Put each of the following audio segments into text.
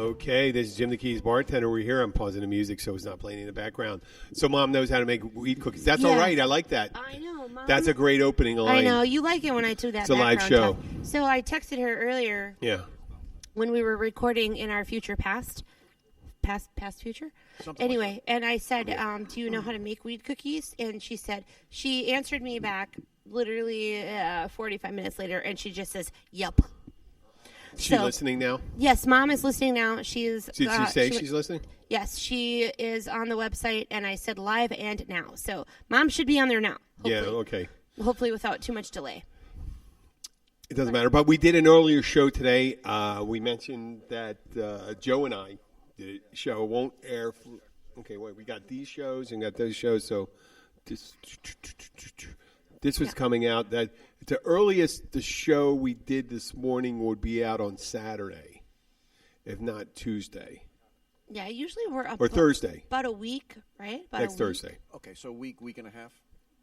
Okay, this is Jim the Keys bartender. We're here. I'm pausing the music so it's not playing in the background. So Mom knows how to make wheat cookies. That's all right. I like that. I know, Mom. That's a great opening line. I know. You like it when I do that. It's a live show. Talk. So I texted her earlier. Yeah. When we were recording in our future past future. Something anyway, like and I said, do you know how to make wheat cookies? And she answered me back literally 45 minutes later, and she just says, "Yep." Is she listening now? Yes, Mom is listening now. She's. Did she say she's listening? Yes, she is on the website, and I said live and now. So Mom should be on there now. Hopefully. Yeah, okay. Hopefully without too much delay. It doesn't matter. But we did an earlier show today. We mentioned that Joe and I did a show. It won't air. Okay, wait. We got these shows and got those shows. So this was coming out. That the earliest the show we did this morning would be out on Saturday, if not Tuesday. Yeah, usually we're up. Or Thursday. About a week, right? Next Thursday. Okay, so week and a half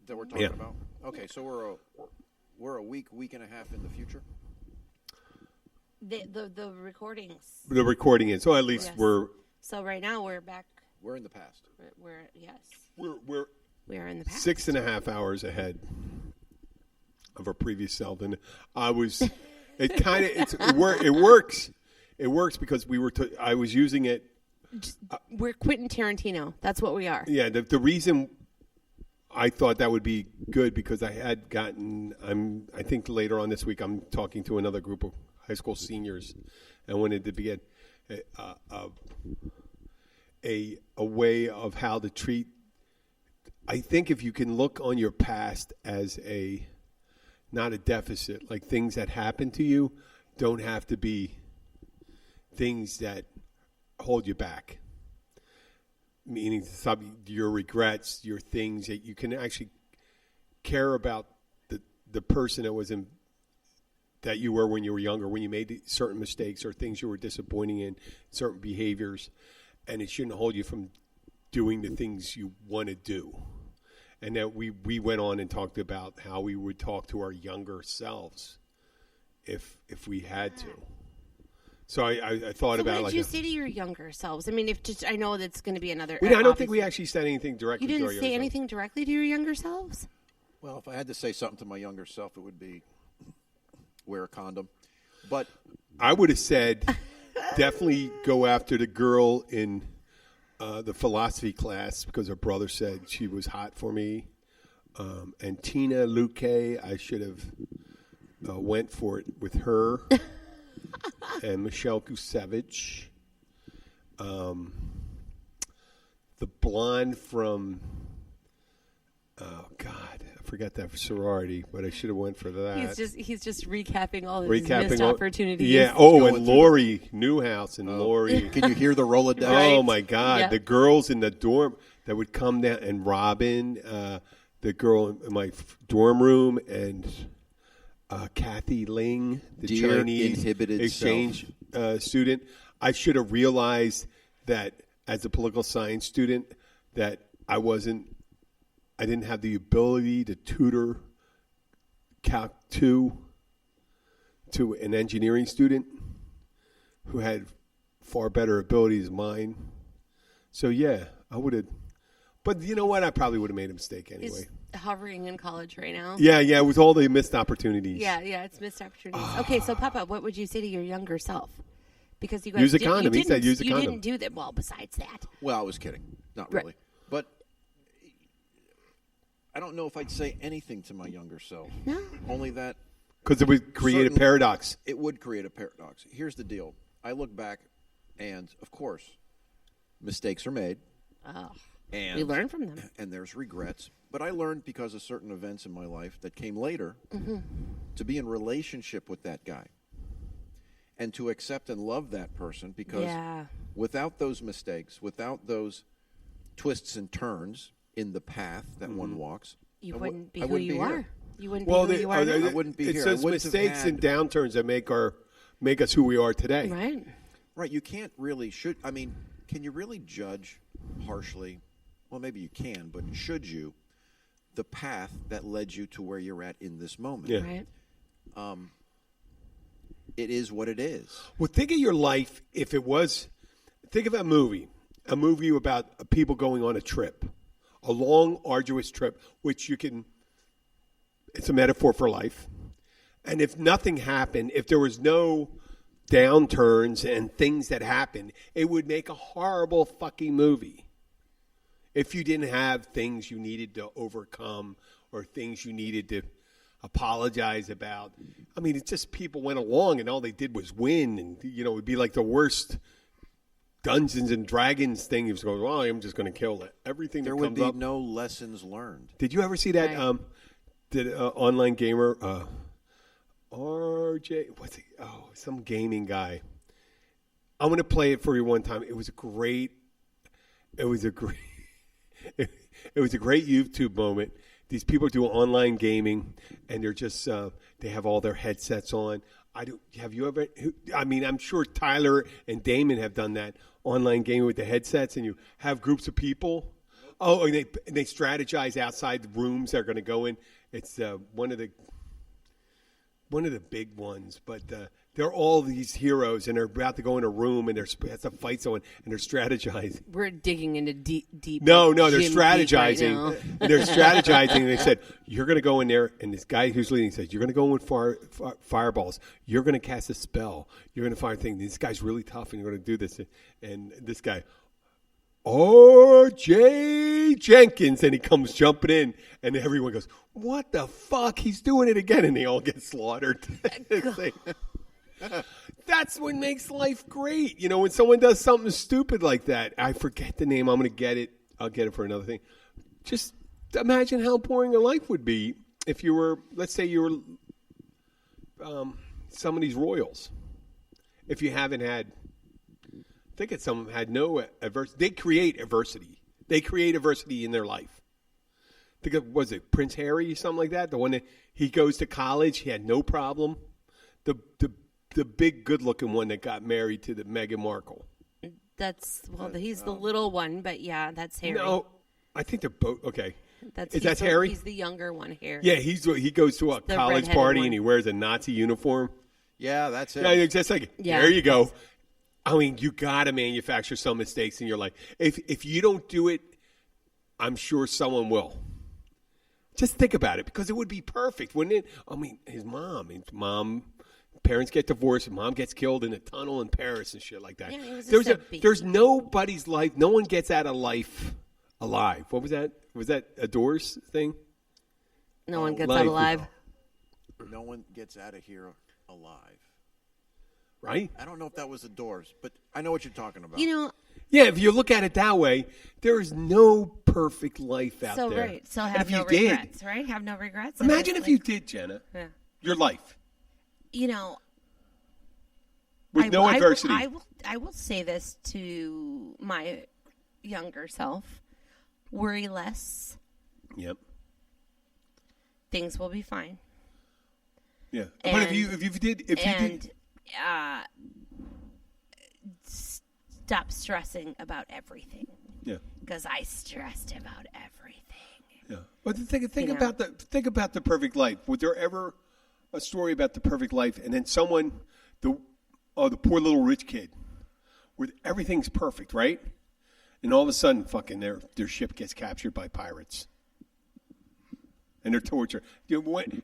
that we're talking about? Okay, so we're a week and a half in the future? The recordings. The recording is. So at least we're. So right now we're back. We're in the past. We're in the past. 6.5 hours ahead of our previous self, and I was. It works. It works because I was using it. We're Quentin Tarantino. That's what we are. Yeah. The reason I thought that would be good because I had gotten. I think later on this week I'm talking to another group of high school seniors, and wanted to begin a way of how to treat. I think if you can look on your past as not a deficit, like things that happen to you don't have to be things that hold you back. Meaning your regrets, your things that you can actually care about the person that you were when you were younger, when you made certain mistakes or things you were disappointing in, certain behaviors, and it shouldn't hold you from doing the things you want to do. And that we went on and talked about how we would talk to our younger selves if we had to. So I thought about what did you say to your younger selves? I mean, I know that's going to be another. I don't think we actually said anything directly. You didn't say anything directly to your younger selves? Well, if I had to say something to my younger self, it would be wear a condom. But I would have said definitely go after the girl in the philosophy class because her brother said she was hot for me. And Tina Luque, I should have went for it with her. And Michelle Kusevich. The blonde from, oh, God, I forgot that sorority, but I should have went for that. He's just recapping all his missed opportunities. Yeah, and Lori Newhouse and Lori. Can you hear the Rolodex? Oh, my God. Yeah. The girls in the dorm that would come down, and Robin, the girl in my dorm room, and Kathy Ling, the Dear Chinese inhibited exchange student. I should have realized that as a political science student that I didn't have the ability to tutor Calc 2 to an engineering student who had far better abilities than mine. So, yeah, I would have. But you know what? I probably would have made a mistake anyway. He's hovering in college right now. Yeah, with all the missed opportunities. Yeah, it's missed opportunities. Okay, so Papa, what would you say to your younger self? Because you guys use a condom. He said use a condom. You didn't do that. Well, besides that. Well, I was kidding. Not really. Right. But I don't know if I'd say anything to my younger self. No. Only that. Because it would create a paradox. It would create a paradox. Here's the deal. I look back, and, of course, mistakes are made. Oh. And we learn from them. And there's regrets. But I learned because of certain events in my life that came later to be in relationship with that guy. And to accept and love that person because without those mistakes, without those twists and turns in the path that one walks, you wouldn't be who you are. You wouldn't be who you are. I wouldn't be here. It's those mistakes and downturns that make us who we are today. Right. You can't really can you really judge harshly? Well, maybe you can, but should you? The path that led you to where you're at in this moment. Yeah. Right. It is what it is. Well, think of your life if it was Think of a movie about people going on a trip, a long, arduous trip, which it's a metaphor for life. And if nothing happened, if there was no downturns and things that happened, it would make a horrible fucking movie. If you didn't have things you needed to overcome or things you needed to apologize about. I mean, it's just people went along and all they did was win. And, it would be like the worst Dungeons and Dragons thing. He was going, well, I'm just going to kill it. Everything there that would comes be up. no lessons learned. Did you ever see that? Right. Online gamer, RJ, what's he? Oh, some gaming guy. I'm going to play it for you one time. It was a great YouTube moment. These people do online gaming, and they're just they have all their headsets on. Have you ever? I mean, I'm sure Tyler and Damon have done that online gaming with the headsets, and you have groups of people. Oh, and they strategize outside the rooms they're going to go in. It's one of the big ones, but they're all these heroes, and they're about to go in a room, and they have to fight someone, and they're strategizing. We're digging into deep. No, they're Jim strategizing. right now. And they're strategizing, and they said, you're going to go in there, and this guy who's leading says, you're going to go in with fireballs. You're going to cast a spell. You're going to fire things. This guy's really tough, and you're going to do this. And this guy, R.J. Jenkins, and he comes jumping in, and everyone goes, what the fuck? He's doing it again, and they all get slaughtered. That's what makes life great. When someone does something stupid like that, I forget the name. I'm going to get it. I'll get it for another thing. Just imagine how boring a life would be if you were, let's say you were some of these royals. If you haven't had, think of some of them had no adversity. They create adversity. They create adversity in their life. Think of, was it Prince Harry or something like that? The one that he goes to college, he had no problem. The big good-looking one that got married to the Meghan Markle. He's the little one, but yeah, that's Harry. No, I think they're both okay. That's Harry? He's the younger one, Harry. Yeah, he goes to a college party one. and he wears a Nazi uniform. Yeah, that's it. Yeah, it's just like, there you go. I mean, you got to manufacture some mistakes in your life. If you don't do it, I'm sure someone will. Just think about it, because it would be perfect, wouldn't it? I mean, his mom, parents get divorced, and mom gets killed in a tunnel in Paris and shit like that. Yeah, there's nobody's life. No one gets out of life alive. What was that? Was that a Doors thing? No one gets out alive. No one gets out of here alive. Right? I don't know if that was the Doors, but I know what you're talking about. Yeah, if you look at it that way, there is no perfect life out there. Right. So have no regrets, right? Have no regrets. Imagine if you did, Jenna. Yeah. Your life. With no adversity. I will say this to my younger self. Worry less. Yep. Things will be fine. Yeah. But if you did stop stressing about everything. Yeah. Because I stressed about everything. Yeah. But think about the perfect life. Was there ever a story about the perfect life, and then someone, the poor little rich kid, where everything's perfect, right? And all of a sudden, fucking their ship gets captured by pirates, and they're tortured.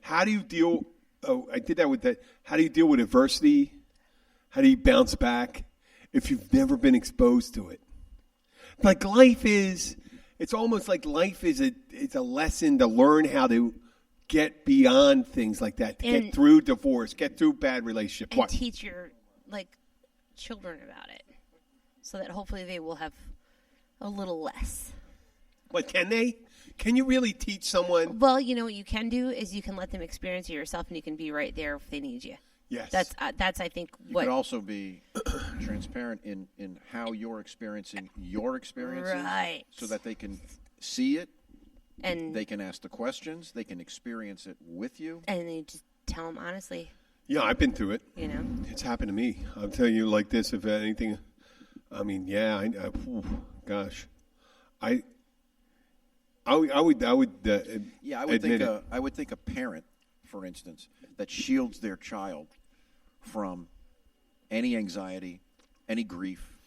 How do you deal? Oh, I did that with that. How do you deal with adversity? How do you bounce back if you've never been exposed to it? Like it's almost like life is a lesson to learn how to get beyond things like that, to get through divorce, get through bad relationship. And teach your children about it, so that hopefully they will have a little less. But can they? Can you really teach someone? Well, what you can do is you can let them experience it yourself, and you can be right there if they need you. Yes. That's I think you could also be transparent in how you're experiencing your experiences, right? So that they can see it, and they can ask the questions, they can experience it with you, and you just tell them honestly. Yeah, I've been through it. It's happened to me. I'll tell you like this. If anything, I mean, yeah, gosh, I would. I would think a parent, for instance, that shields their child from any anxiety, any grief,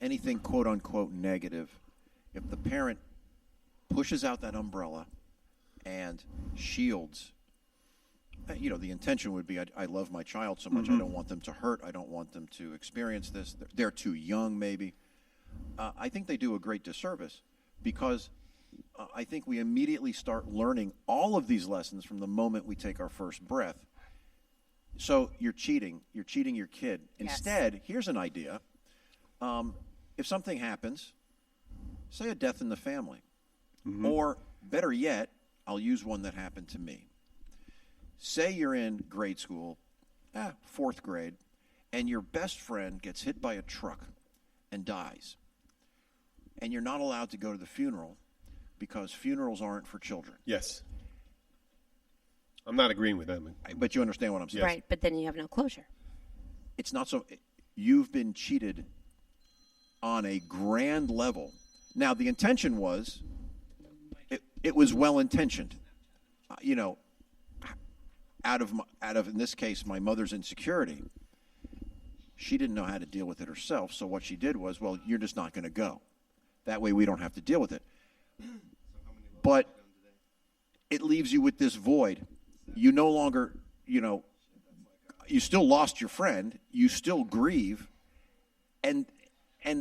anything quote unquote negative, if the parent pushes out that umbrella and shields, the intention would be, I love my child so much, I don't want them to hurt, I don't want them to experience this, they're too young maybe. I think they do a great disservice because I think we immediately start learning all of these lessons from the moment we take our first breath. So you're cheating your kid. Instead, here's an idea. If something happens, say a death in the family, or better yet, I'll use one that happened to me. Say you're in grade school, 4th grade, and your best friend gets hit by a truck and dies. And you're not allowed to go to the funeral because funerals aren't for children. Yes. I'm not agreeing with that. But you understand what I'm saying. Right, but then you have no closure. It's not so. You've been cheated on a grand level. Now, the intention was, it was well-intentioned. Out of in this case, my mother's insecurity, she didn't know how to deal with it herself. So what she did was, well, you're just not going to go. That way we don't have to deal with it. But it leaves you with this void. You no longer, you still lost your friend. You still grieve. And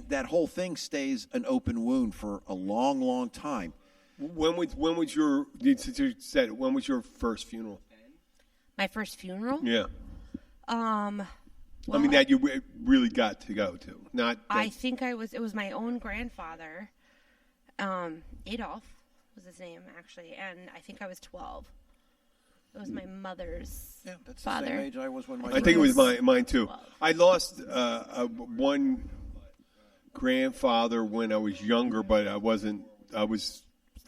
that whole thing stays an open wound for a long, long time. When was your, you said, when was your first funeral? My first funeral? Yeah. Well, that you really got to go to. Not. I think it was my own grandfather. Adolf was his name, actually. And I think I was 12. It was my mother's that's father. The same age I was when I think it was mine too. 12. I lost one grandfather when I was younger, but I was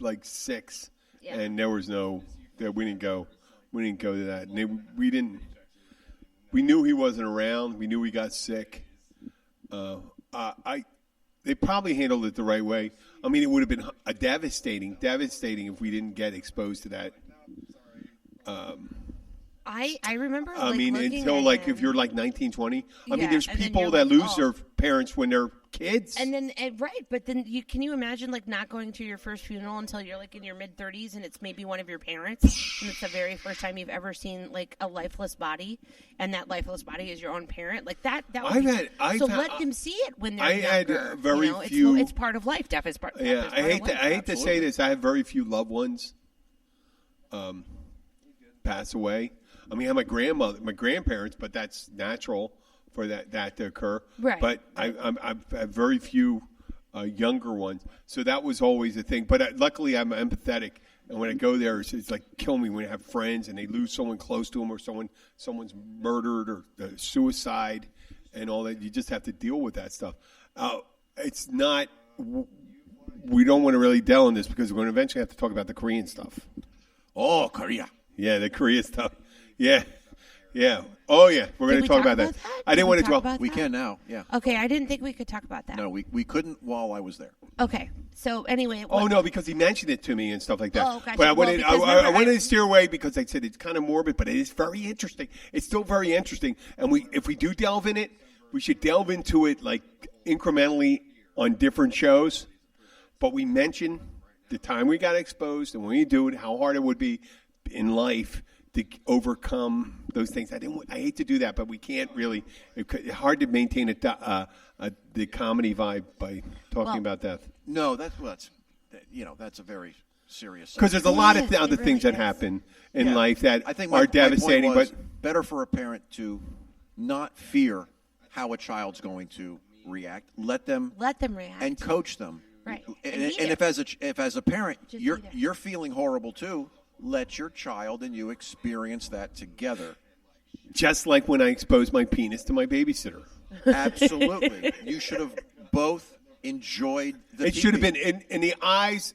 like 6, and there was we didn't go to that. And we knew he wasn't around. We knew he got sick. They probably handled it the right way. It would have been devastating if we didn't get exposed to that. I remember. Until if you're like 19, 20. There's and then people you're that like, lose their parents when they're kids. And then right, but then can you imagine not going to your first funeral until you're in your mid 30s and it's maybe one of your parents and it's the very first time you've ever seen a lifeless body and that lifeless body is your own parent that would let them see it when they're younger. Had very few. It's part of life. Death is part. Yeah, I hate to say this. I have very few loved ones pass away. I have my grandparents, but that's natural for that to occur. Right. But I have very few younger ones, so that was always a thing. But luckily, I'm empathetic, and when I go there, it's like kill me when I have friends and they lose someone close to them, or someone's murdered or suicide, and all that. You just have to deal with that stuff. It's not. We don't want to really delve in this because we're going to eventually have to talk about the Korean stuff. Oh, Korea. Yeah, the Korea stuff. Yeah. Oh, yeah. We're going to talk about that. I didn't want to talk. We can now. Yeah. Okay, I didn't think we could talk about that. No, we couldn't while I was there. Okay. So anyway. Oh no, because he mentioned it to me and stuff like that. Oh, gotcha. But I wanted to steer away because I said it's kind of morbid, but it is very interesting. It's still very interesting, and if we do delve in it, we should delve into it incrementally on different shows. But we mention the time we got exposed and when you do it, how hard it would be in life to overcome those things. I hate to do that, but we can't really. It's hard to maintain the comedy vibe by talking about death. No, that's a very serious. Because there's a lot of other things that happen in life that I think are devastating. My point was but better for a parent to not fear how a child's going to react. Let them react and coach them. Right. And if as a parent you're feeling horrible too, let your child and you experience that together. Just like when I exposed my penis to my babysitter. Absolutely. You should have both enjoyed the It should have been in the eyes.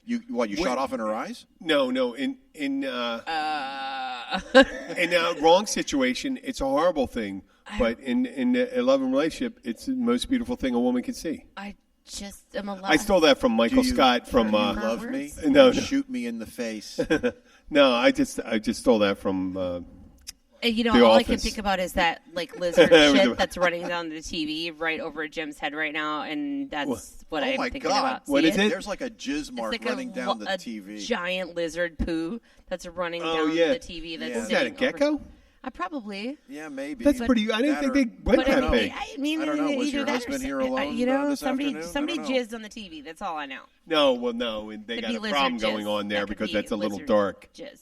You shot off in her eyes? No. In a wrong situation, it's a horrible thing. But in a loving relationship, it's the most beautiful thing a woman can see. I just am a lot. I stole that from Michael Scott from. Do you love me? No. Shoot me in the face. No, I just stole that from. all I can think about is that like lizard shit that's running down the TV right over Jim's head right now, and that's what I'm thinking about. What is it? There's like a jizz mark running down the TV. Giant lizard poo that's running down the TV. Is that a gecko? Probably. Yeah, maybe. That's pretty. I didn't think they went that big. I mean, I don't know. Was your husband here alone? Somebody jizzed on the TV. That's all I know. No. And they got a problem going on there because that's a little dark. Jizz.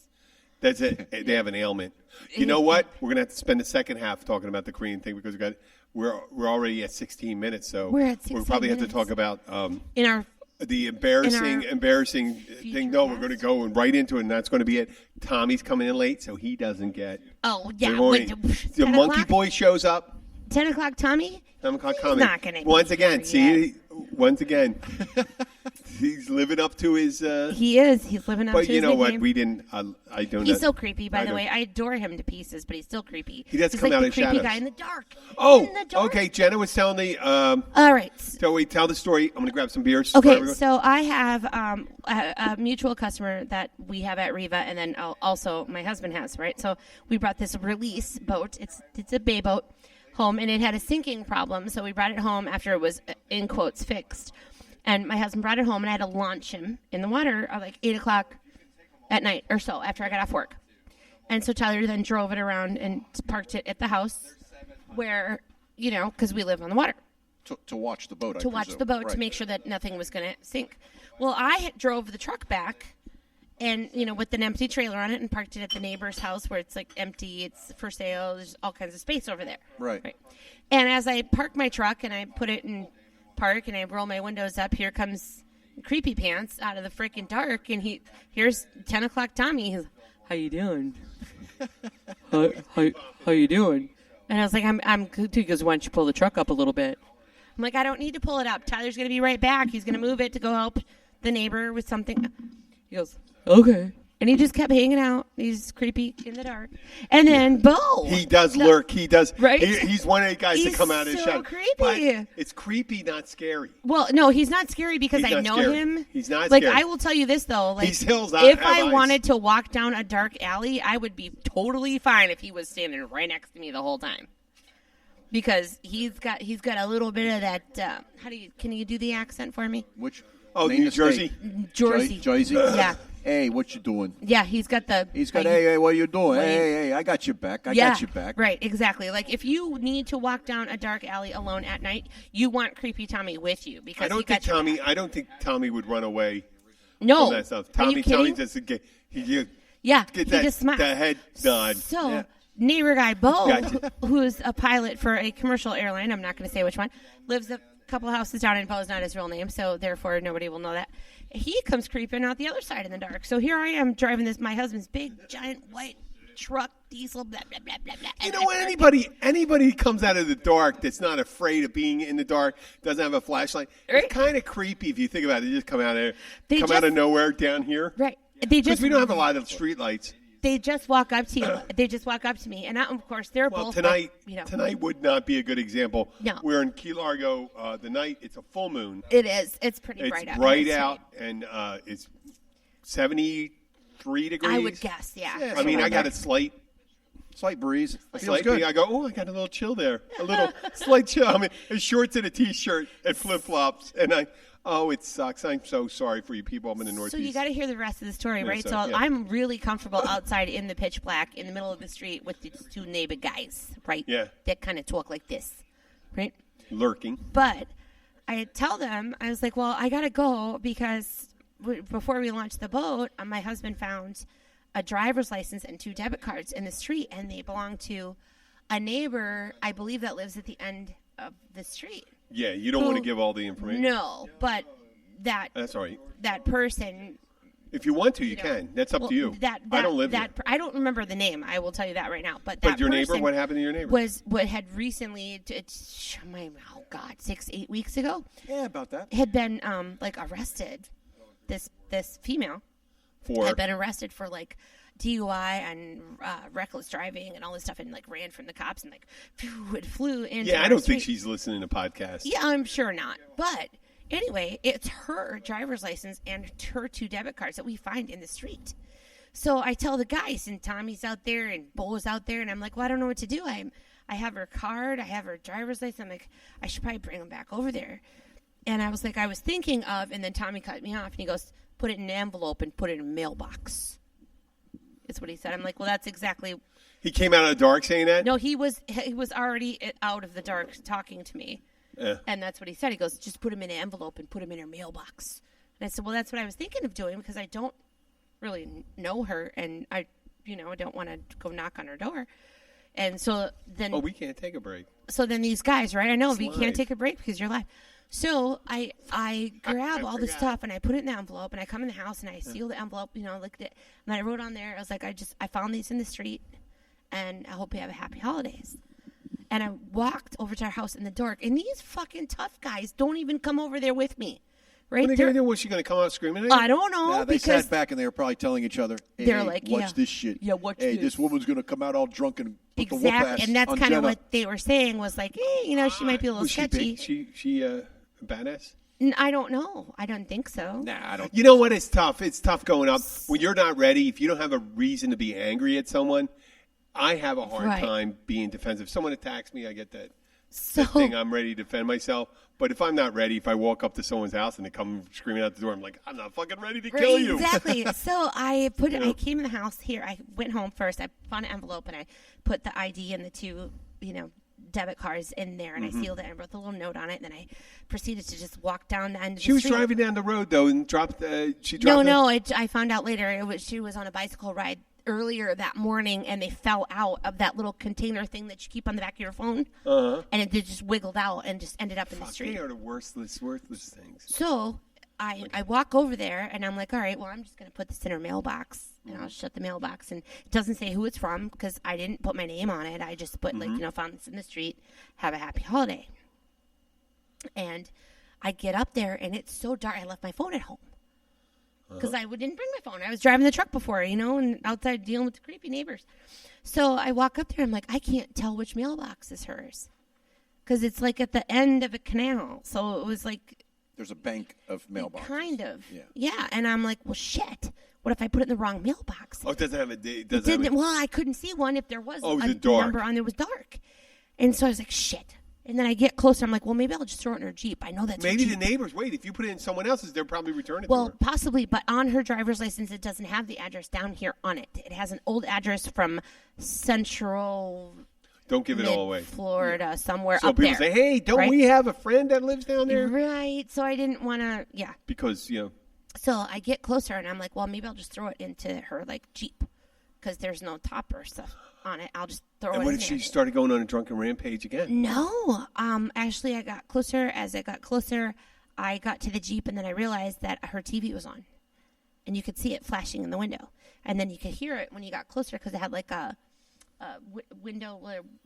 That's it. They have an ailment. You know what? We're gonna have to spend the second half talking about the Korean thing because we're already at 16 minutes. So we're at 16 we'll probably minutes. have to talk about in our the embarrassing thing. No, we're going to go right into it, and that's going to be it. Tommy's coming in late, so he doesn't get. Oh yeah, the Monkey Boy shows up. 10 o'clock, Tommy. 10 o'clock, Tommy. He's not going to. Once again, he's living up to his. He is. He's living up to his. But you know what? Nickname. We didn't. I don't. He's so creepy. By the way, I adore him to pieces, but he's still creepy. He does he's come like out the in creepy shadows. guy in the dark. Oh, in the dark. Okay. Jenna was telling the. All right. So wait, tell the story. I'm going to grab some beers. Okay, so I have a mutual customer that we have at Riva, and then also my husband has, right? So we brought this release boat. It's a bay boat home, and it had a sinking problem. So we brought it home after it was, in quotes, fixed. And my husband brought it home, and I had to launch him in the water at like 8 o'clock at night or so after I got off work. And so Tyler then drove it around and parked it at the house where, because we live on the water. To watch the boat, To watch the boat, to make sure that nothing was going to sink. Well, I drove the truck back and, with an empty trailer on it and parked it at the neighbor's house where it's like empty. It's for sale. There's all kinds of space over there. Right. And as I park my truck and I put it in park and I roll my windows up, here comes Creepy Pants out of the freaking dark. And here's 10 o'clock Tommy. He's, how you doing? How you doing? And I was like, I'm good. He goes, why don't you pull the truck up a little bit? I'm like, I don't need to pull it up. Tyler's going to be right back. He's going to move it to go help the neighbor with something. He goes, okay. And he just kept hanging out. He's creepy in the dark. And then, Bo. He does lurk. He does. Right? He's one of the guys that come out of his shadow. He's so creepy. But it's creepy, not scary. Well, no, he's not scary because I know him. He's not scary. scary. I will tell you this, though. Like, if I wanted to walk down a dark alley, I would be totally fine if he was standing right next to me the whole time. Because he's got a little bit of that. Can you do the accent for me? Which? Oh, New Jersey. Jersey. Yeah. Hey, what you doing? Yeah, he's got. Hey, what you doing? Hey, I got your back. I got your back. Right, exactly. Like if you need to walk down a dark alley alone at night, you want Creepy Tommy with you because I don't think Tommy would run away. No, from that stuff. Tommy just he just smiles. The head nod. So. Yeah. Neighbor guy Bo, who's a pilot for a commercial airline, I'm not going to say which one, lives a couple houses down, and Bo's not his real name, so therefore nobody will know that. He comes creeping out the other side in the dark. So here I am driving my husband's big, giant, white truck, diesel, blah, blah, blah, blah, blah. You know what? Anybody comes out of the dark that's not afraid of being in the dark, doesn't have a flashlight, right? It's kind of creepy if you think about it. They just come out of nowhere down here. Right. Because we don't have a lot of street lights. They just walk up to you. They just walk up to me, and of course they're both. Tonight would not be a good example. No, we're in Key Largo. The night it's a full moon. It is. It's pretty bright out. It's bright out, and it's 73 degrees. I would guess. Yeah. I mean, I got a slight breeze. A slight breeze. I go, I got a little chill there. A little slight chill. I mean, a shorts and a t-shirt and flip flops, and it sucks. I'm so sorry for you people up in the Northeast. So you got to hear the rest of the story, right? So yeah. I'm really comfortable outside in the pitch black in the middle of the street with these two neighbor guys, right? Yeah. That kind of talk like this, right? Lurking. But I tell them, I was like, well, I got to go because before we launched the boat, my husband found a driver's license and 2 debit cards in the street, and they belong to a neighbor, I believe, that lives at the end of the street. Yeah, you don't want to give all the information. No, but that's all right. That person. If you want to, you can. That's up to you. I don't live here. I don't remember the name. I will tell you that right now. But your neighbor, what happened to your neighbor? Was what had recently, 6-8 weeks ago. Yeah, about that. Had been arrested. This female had been arrested for DUI and reckless driving and all this stuff, and ran from the cops and it flew into. Yeah, I don't think she's listening to podcasts. Yeah, I'm sure not. But anyway, it's her driver's license and her 2 debit cards that we find in the street. So I tell the guys, and Tommy's out there, and Bo's out there, and I'm like, well, I don't know what to do. I have her card, I have her driver's license. I'm like, I should probably bring them back over there. And I was like, I was thinking of, and then Tommy cut me off, and he goes, put it in an envelope and put it in a mailbox. That's what he said. I'm like, well, that's exactly. He came out of the dark saying that? No, he was already out of the dark talking to me. Yeah. And that's what he said. He goes, just put him in an envelope and put him in her mailbox. And I said, well, that's what I was thinking of doing because I don't really know her, and I don't want to go knock on her door. And so then. Oh, we can't take a break. So then these guys, right? I know, It's but you live. can't take a break because you're live. So I grab all the stuff and I put it in the envelope and I come in the house and I seal the envelope, looked at it. And then I wrote on there, I was like, I found these in the street and I hope you have a happy holidays. And I walked over to our house in the dark, and these fucking tough guys don't even come over there with me. Right? What are they going to do? Was she going to come out screaming at you? I don't know. Nah, they because sat back and they were probably telling each other, hey, they're like, watch yeah. this shit. Yeah, watch hey, this. this woman's going to come out all drunk and put the whoop exactly. ass And that's on kind of Jenna. what they were saying was like, hey, she might be a little Was she sketchy. big? She a badass? I don't know. I don't think so. Nah, I don't. You know what? It's tough. It's tough going up. When you're not ready, if you don't have a reason to be angry at someone, I have a hard time being defensive. Someone attacks me, I get that thing. I'm ready to defend myself. But if I'm not ready, if I walk up to someone's house and they come screaming out the door, I'm like, I'm not fucking ready to kill you. Exactly. So I came in the house here. I went home first. I found an envelope and I put the ID and the two, debit cards in there, and I sealed it and wrote the little note on it. And then I proceeded to just walk down the end of the street. She was driving down the road though and dropped. I found out later. She was on a bicycle ride earlier that morning, and they fell out of that little container thing that you keep on the back of your phone, and it just wiggled out and just ended up in the street. They are the worthless things. So I walk over there, and I'm like, all right, well, I'm just going to put this in her mailbox, and I'll shut the mailbox. And it doesn't say who it's from because I didn't put my name on it. I just put, found this in the street, have a happy holiday. And I get up there, and it's so dark. I left my phone at home because I didn't bring my phone. I was driving the truck before, and outside dealing with the creepy neighbors. So I walk up there. I'm like, I can't tell which mailbox is hers because it's like at the end of a canal. So it was like. There's a bank of mailboxes. Kind of. Yeah. Yeah. And I'm like, well, shit. What if I put it in the wrong mailbox? Oh, it doesn't have a date. Well, I couldn't see one if there was a dark. number on there. It was dark. And so I was like, shit. And then I get closer. I'm like, well, maybe I'll just throw it in her Jeep. I know that's maybe her the Jeep. neighbors. Wait, if you put it in someone else's, they'll probably return it Well, to her. possibly. But on her driver's license, it doesn't have the address down here on it. It has an old address from Central... Don't give it all away. Florida, somewhere so up there. So people say, hey, don't we have a friend that lives down there? Right. So I didn't want to, Because, So I get closer, and I'm like, well, maybe I'll just throw it into her, Jeep, because there's no top or stuff on it. I'll just throw it in And what if there. she started going on a drunken rampage again? No. Actually, I got closer. As I got closer, I got to the Jeep, and then I realized that her TV was on. And you could see it flashing in the window. And then you could hear it when you got closer because it had, a window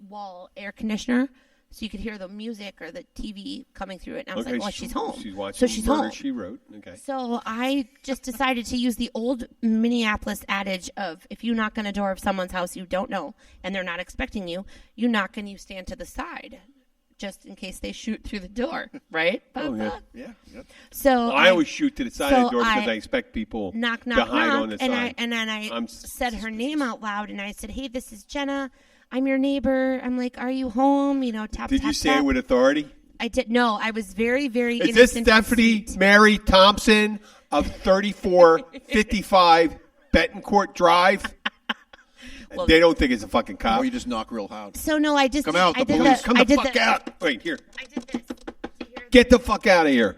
wall air conditioner, so you could hear the music or the TV coming through it. And I was like, well, she's home. She's watching so she's Murder, home. She Wrote. Okay. So I just decided to use the old Minneapolis adage of if you knock on a door of someone's house you don't know and they're not expecting you, you knock and you stand to the side just in case they shoot through the door, right? Oh, yeah. Yeah. Yep. So Well, I always shoot to the side of the door because I expect people knock, to hide on the side. And then I said her name out loud, and I said, hey, this is Jenna. I'm your neighbor. I'm like, are you home? Tap, Did tap, you say tap. it with authority? I did. No, I was very, very Is innocent. this Stephanie Mary Thompson of 3455 Betancourt Drive? Well, they don't think it's a fucking cop. Or you just knock real loud. So, no, I just Come did, out, I the did police. the, Come I the did fuck the, out. Wait, here. I did this. Get the fuck out of here.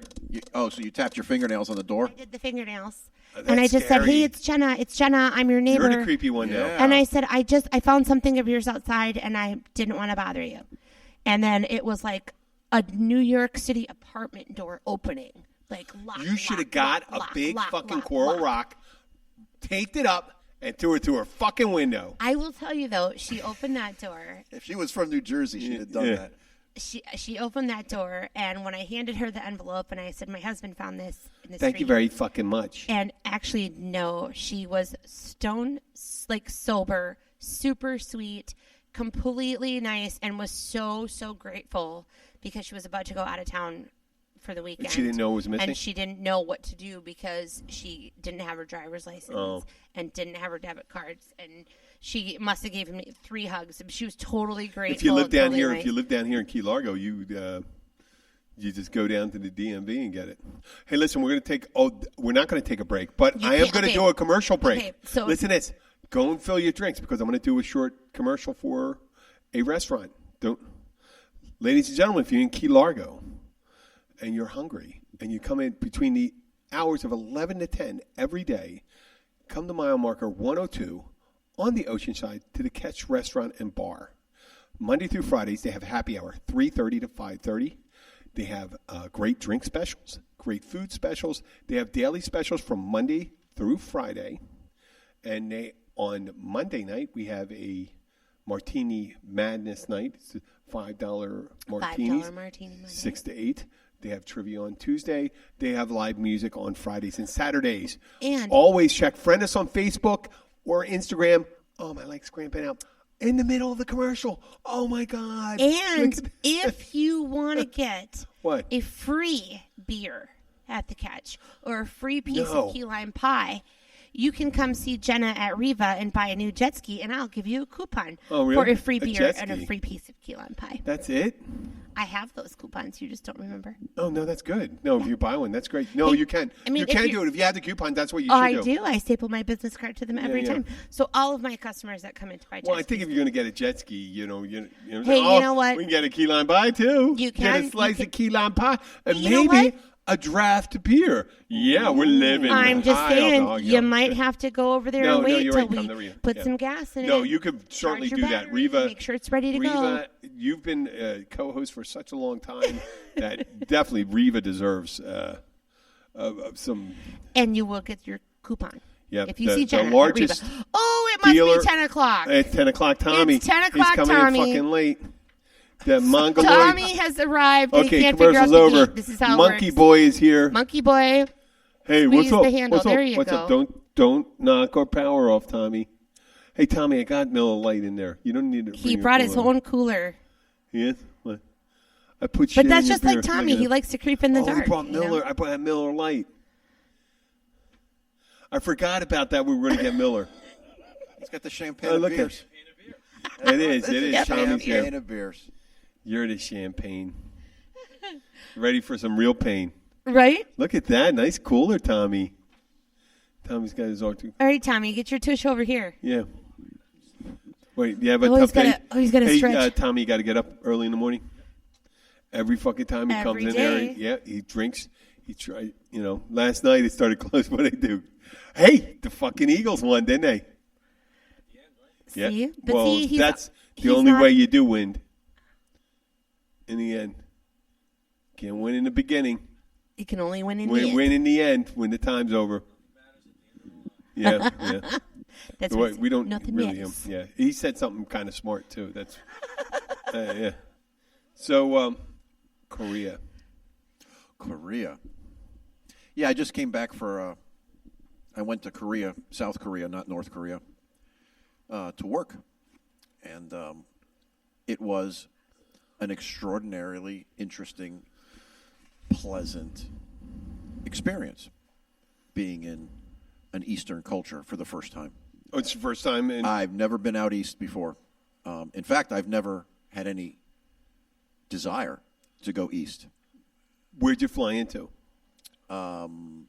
So you tapped your fingernails on the door? I did the fingernails. That's And I just said, scary. hey, it's Jenna. It's Jenna. I'm your neighbor. You're the creepy one now. And I said, I found something of yours outside, and I didn't want to bother you. And then it was like a New York City apartment door opening. Lock, You should have got a big fucking coral rock, taped it up, and threw it through her fucking window. I will tell you, though, she opened that door. If she was from New Jersey, she'd have done that. She opened that door, and when I handed her the envelope, and I said, my husband found this in the street. Thank you very fucking much. And actually, no, she was stone, sober, super sweet, completely nice, and was so, so grateful because she was about to go out of town for the weekend. And she didn't know it was missing? And she didn't know what to do because she didn't have her driver's license and didn't have her debit cards. And she must have given me 3 hugs. She was totally grateful. If you live down here, if you live down here in Key Largo, you just go down to the DMV and get it. Hey, listen, we're not going to take a break, but I am going to do a commercial break. Okay, so listen to this. Go and fill your drinks because I'm going to do a short commercial for a restaurant. Ladies and gentlemen, if you're in Key Largo and you're hungry and you come in between the hours of 11 to 10 every day, come to mile marker 102 on the Oceanside to the Catch Restaurant and Bar. Monday through Fridays, they have happy hour, 3:30 to 5:30. They have great drink specials, great food specials. They have daily specials from Monday through Friday. And on Monday night, we have a Martini Madness night. It's $5 martinis, $5 martini Monday. 6 to 8. They have trivia on Tuesday. They have live music on Fridays and Saturdays. And always check. Friend us on Facebook or Instagram. Oh, my leg's cramping out. In the middle of the commercial. Oh, my God. And if you want to get what? A free beer at the Catch or a free piece of key lime pie, you can come see Jenna at Riva and buy a new jet ski, and I'll give you a coupon for a free beer and a free piece of key lime pie. That's it? I have those coupons. You just don't remember. Oh, no, that's good. No, if you buy one, that's great. No, you can. I mean, you can do it. If you have the coupon, that's what you should do. I do. I staple my business card to them every time. So all of my customers that come into my jet Well, I think if you're going to get a jet ski, you know what? We can get a key lime pie, too. You can. Get a slice of key lime pie. And maybe a draft beer. Yeah, we're living. I'm just saying, you might have to go over there and wait till we put some gas in it. No, you could certainly do that. Riva, make sure it's ready to go. You've been a co-host for such a long time that definitely Riva deserves some. And you will get your coupon. Yeah, if you see Jenna at Riva. Oh, it must be 10 o'clock. It's 10 o'clock, Tommy. It's 10 o'clock, He's coming in fucking late. The Mongoloid. Tommy has arrived. Okay, he can't figure out commercial's over. This is how Monkey it works. Boy is here. Monkey Boy. Hey, what's up? The handle. What's up? There you what's go. Up? Don't knock our power off, Tommy. Hey, Tommy, I got Miller Lite in there. You don't need to. He brought his own cooler. Yes. What? I put shit But that's in just your like beer. Tommy. He likes to creep in the dark. I brought Miller. I brought Miller Lite. I forgot about that. We were going to get Miller. He's got the champagne of beers. It is. It is. Tommy's here. Champagne of beers. You're the champagne. Ready for some real pain. Right? Look at that. Nice cooler, Tommy. Tommy's got his R2. All right, Tommy, get your tush over here. Yeah. Wait, you have a tough day? He's got to stretch. Tommy, you got to get up early in the morning? Every fucking time he comes in there. Yeah, he drinks. He tries. Last night it started close. What did they do? Hey, the fucking Eagles won, didn't they? Yeah. See? But well, that's the only way you do win. In the end. Can't win in the beginning. You can only win in the end. Win in the end when the time's over. Yeah, yeah. That's we don't nothing really matters. him. Yeah, he said something kind of smart too. That's yeah. So Korea. Yeah, I just came back for. I went to Korea, South Korea, not North Korea, to work, and it was an extraordinarily interesting, pleasant experience being in an Eastern culture for the first time. Oh, it's your first time? I've never been out East before. In fact, I've never had any desire to go East. Where'd you fly into? Incheon.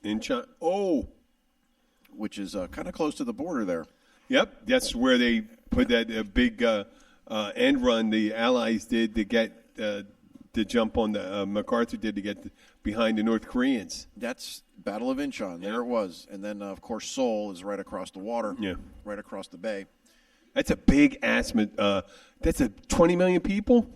Incheon? Oh. Which is kind of close to the border there. Yep, that's where they put that big end run the Allies did to get to jump on the MacArthur did to get behind the North Koreans. That's Battle of Incheon. There it was. And then, of course, Seoul is right across the water. Yeah. Right across the bay. That's a big ass. That's 20 million people?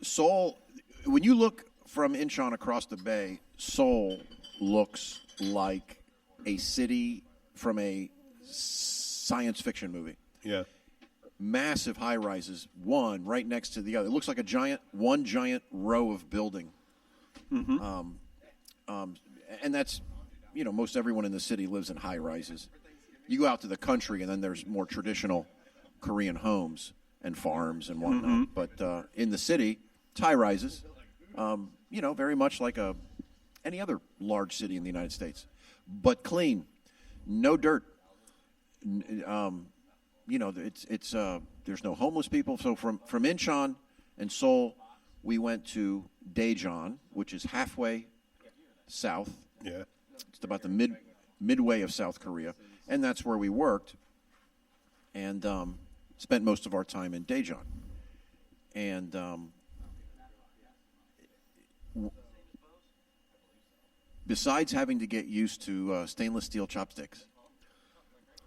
Seoul, when you look from Incheon across the bay, Seoul looks like a city from a science fiction movie. Yeah. Massive high-rises, one right next to the other. It looks like one giant row of building. Mm-hmm. And that's, most everyone in the city lives in high-rises. You go out to the country, and then there's more traditional Korean homes and farms and whatnot. Mm-hmm. But in the city, it's high-rises. Very much like any other large city in the United States, but clean, no dirt. There's no homeless people. So from Incheon and Seoul, we went to Daejeon, which is halfway south. Yeah, it's about the midway of South Korea, and that's where we worked, and spent most of our time in Daejeon, and. Besides having to get used to stainless steel chopsticks,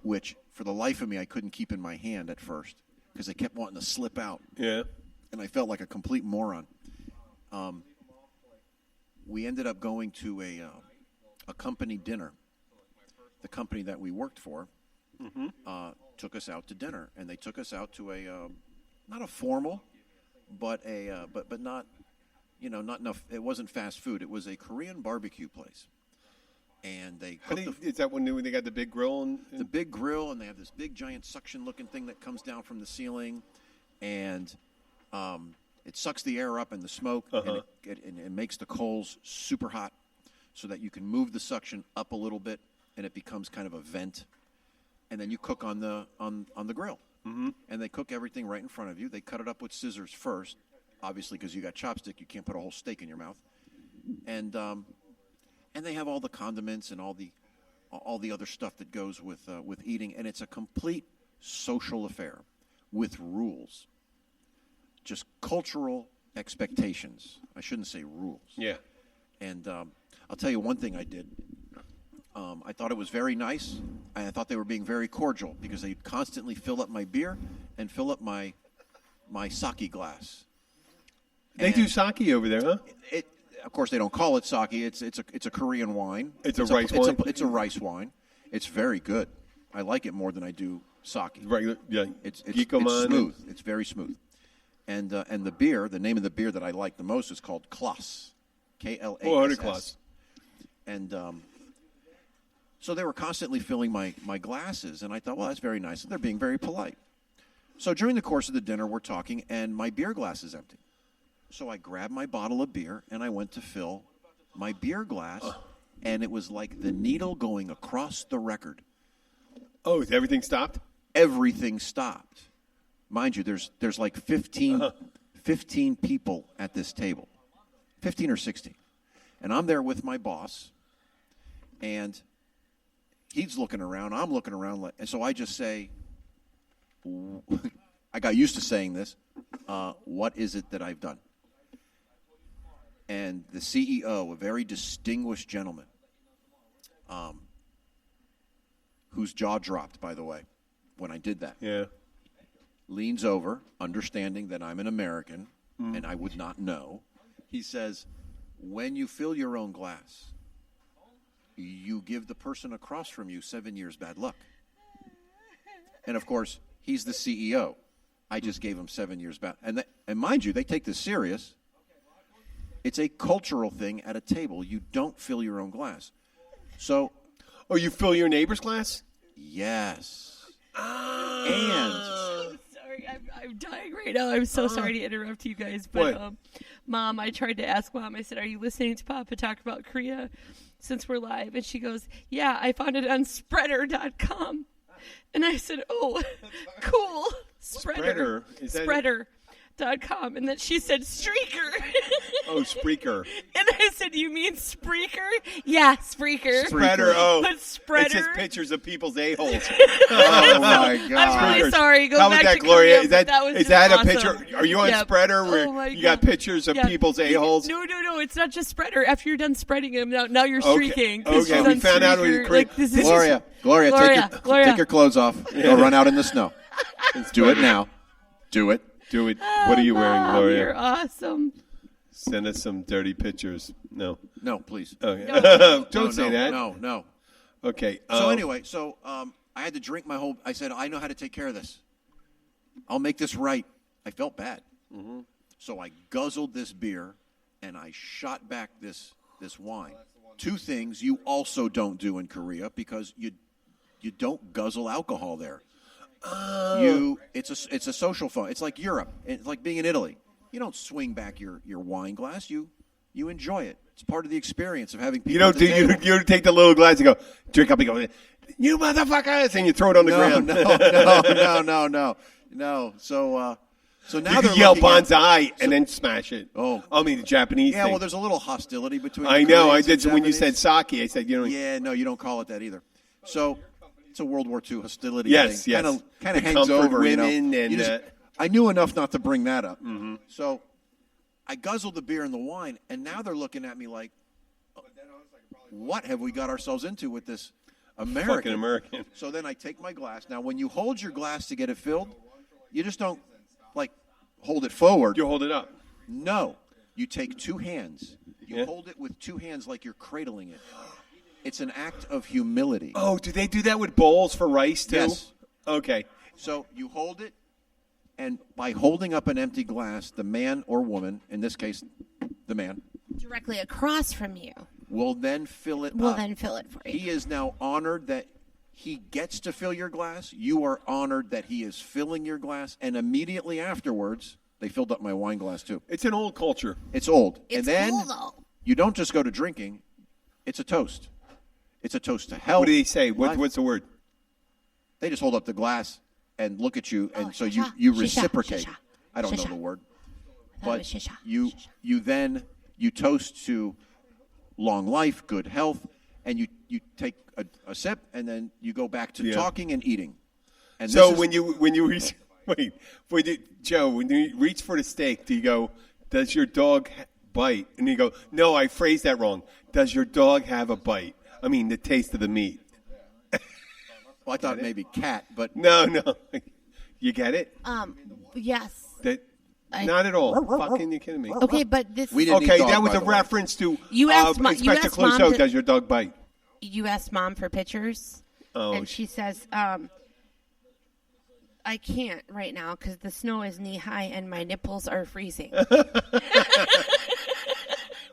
which for the life of me I couldn't keep in my hand at first because they kept wanting to slip out. Yeah. And I felt like a complete moron. We ended up going to a company dinner. The company that we worked for took us out to dinner, and they took us out to not a formal, but not. Not enough. It wasn't fast food. It was a Korean barbecue place, and they. Is that when they got the big grill? The big grill, and they have this big, giant suction-looking thing that comes down from the ceiling, and it sucks the air up and the smoke, and it makes the coals super hot, so that you can move the suction up a little bit, and it becomes kind of a vent, and then you cook on the grill, and they cook everything right in front of you. They cut it up with scissors first. Obviously, because you got chopstick, you can't put a whole steak in your mouth, and they have all the condiments and all the other stuff that goes with eating, and it's a complete social affair with rules, just cultural expectations. I shouldn't say rules. Yeah. And I'll tell you one thing I did. I thought it was very nice. I thought they were being very cordial because they'd constantly fill up my beer and fill up my sake glass. They do sake over there, huh? Of course, they don't call it sake. It's a Korean wine. It's a rice wine? It's a rice wine. It's very good. I like it more than I do sake. Regular, yeah. It's smooth. It's very smooth. And the beer, the name of the beer that I like the most is called Klass. Klass. Oh, Klass. And so they were constantly filling my glasses, and I thought, well, that's very nice. And they're being very polite. So during the course of the dinner, we're talking, and my beer glass is empty. So I grabbed my bottle of beer, and I went to fill my beer glass, and it was like the needle going across the record. Oh, is everything stopped? Everything stopped. Mind you, there's like 15 people at this table, 15 or 16. And I'm there with my boss, and he's looking around, I'm looking around, and so I just say, I got used to saying this, what is it that I've done? And the CEO, a very distinguished gentleman, whose jaw dropped, by the way, when I did that. Yeah. Leans over, understanding that I'm an American, and I would not know. He says, when you fill your own glass, you give the person across from you 7 years bad luck. And, of course, he's the CEO. I just gave him 7 years bad. And mind you, they take this serious. It's a cultural thing at a table. You don't fill your own glass. So, oh, you fill your neighbor's glass? Yes. And sorry, I'm dying right now. I'm so sorry to interrupt you guys, but Mom, I tried to ask Mom. I said, "Are you listening to Papa talk about Korea since we're live?" And she goes, "Yeah, I found it on Spreader.com." And I said, "Oh, cool, Spreader." Spreader.com, and then she said Streaker. Oh, Spreaker. And I said, "You mean Spreaker?" Yeah, Spreaker. Spreader. Oh, but Spreader. It's just pictures of people's a-holes. Oh my God! I'm really sorry. Go How back about that, to Gloria? Korea, Is that awesome. a picture? Are you on Spreader where you got pictures of people's a-holes? No. It's not just Spreader. After you're done spreading them, now you're streaking. Okay. We found out we were Gloria, take your clothes off. Go run out in the snow. Do it now. Do it. Do it. What are you wearing, Gloria? You're awesome. Send us some dirty pictures. No, please. Okay. No. Don't say that. No. Okay. So anyway, I had to drink my whole. I said, I know how to take care of this. I'll make this right. I felt bad, so I guzzled this beer, and I shot back this wine. Two things you also don't do in Korea because you don't guzzle alcohol there. It's a social fun. It's like Europe. It's like being in Italy. You don't swing back your wine glass. You You enjoy it. It's part of the experience of having people. You don't you take the little glass and go drink up and go, you motherfuckers, and you throw it on the ground. No. So now you they're can yell looking at- banzai and then smash it. Oh. I mean the Japanese Yeah, thing. well, there's a little hostility between. I the know. I Koreans did and when you said Japanese. sake. I said, you know. Yeah, no, you don't call it that either. So it's a World War II hostility. Yes, thing. yes. Kind of The hangs comfort over. women and, You just- I knew enough not to bring that up. Mm-hmm. So I guzzled the beer and the wine, and now they're looking at me like, what have we got ourselves into with this American? Fucking American. So then I take my glass. Now, when you hold your glass to get it filled, you just don't, like, hold it forward. You hold it up. No. You take two hands. You Yeah. hold it with two hands like you're cradling it. It's an act of humility. Oh, do they do that with bowls for rice too? Yes. Okay. So you hold it, and by holding up an empty glass, the man or woman, in this case, the man, Directly across from you. will then fill it We'll up. then fill it for you. He is now honored that he gets to fill your glass. You are honored that he is filling your glass. And immediately afterwards, they filled up my wine glass too. It's an old culture. It's old. It's and then cool, though. you don't just go to drinking. It's a toast. It's a toast to health. What do they say? life. What's the word? They just hold up the glass and look at you, and Oh, so shisha, you shisha, reciprocate. shisha, I don't know shisha. the word. I thought it But was shisha, you shisha. you toast to long life, good health, and you take a sip, and then you go back to Yeah. talking and eating. And So this is- when you reach Joe, when you reach for the steak, do you go, does your dog bite? And you go, no, I phrased that wrong. Does your dog have a bite? I mean, the taste of the meat. well, I thought maybe cat, but No. You get it? Yes. That not at all. Fucking, you kidding me? Okay, but this. We didn't eat Okay, dog, that was by a the way. reference to You asked you Inspector asked Mom Clouseau, to- does your dog bite? You asked Mom for pictures, Oh, and she says, "I can't right now because the snow is knee high and my nipples are freezing."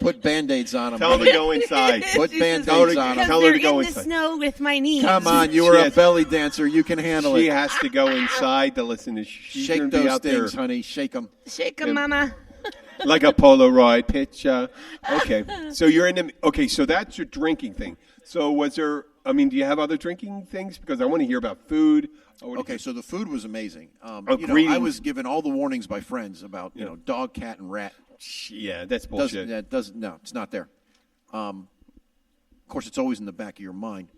put Band-Aids on them. Tell her to go inside. Put She Band-Aids says, on them. "Because Tell her to they're go in the inside. snow with my knees." Come on, you were She a has- belly dancer. You can handle She it. has to go inside to listen to. She's Shake gonna be those out things, there honey. Shake them. Shake 'em, Mama. like a Polaroid picture. Okay, so you're in the. Okay, so that's your drinking thing. So was there? I mean, do you have other drinking things? Because I want to hear about food. Okay, so the food was amazing. I greetings. was given all the warnings by friends about dog, cat, and rat. Yeah, that's bullshit. No, it's not there. Of course, it's always in the back of your mind.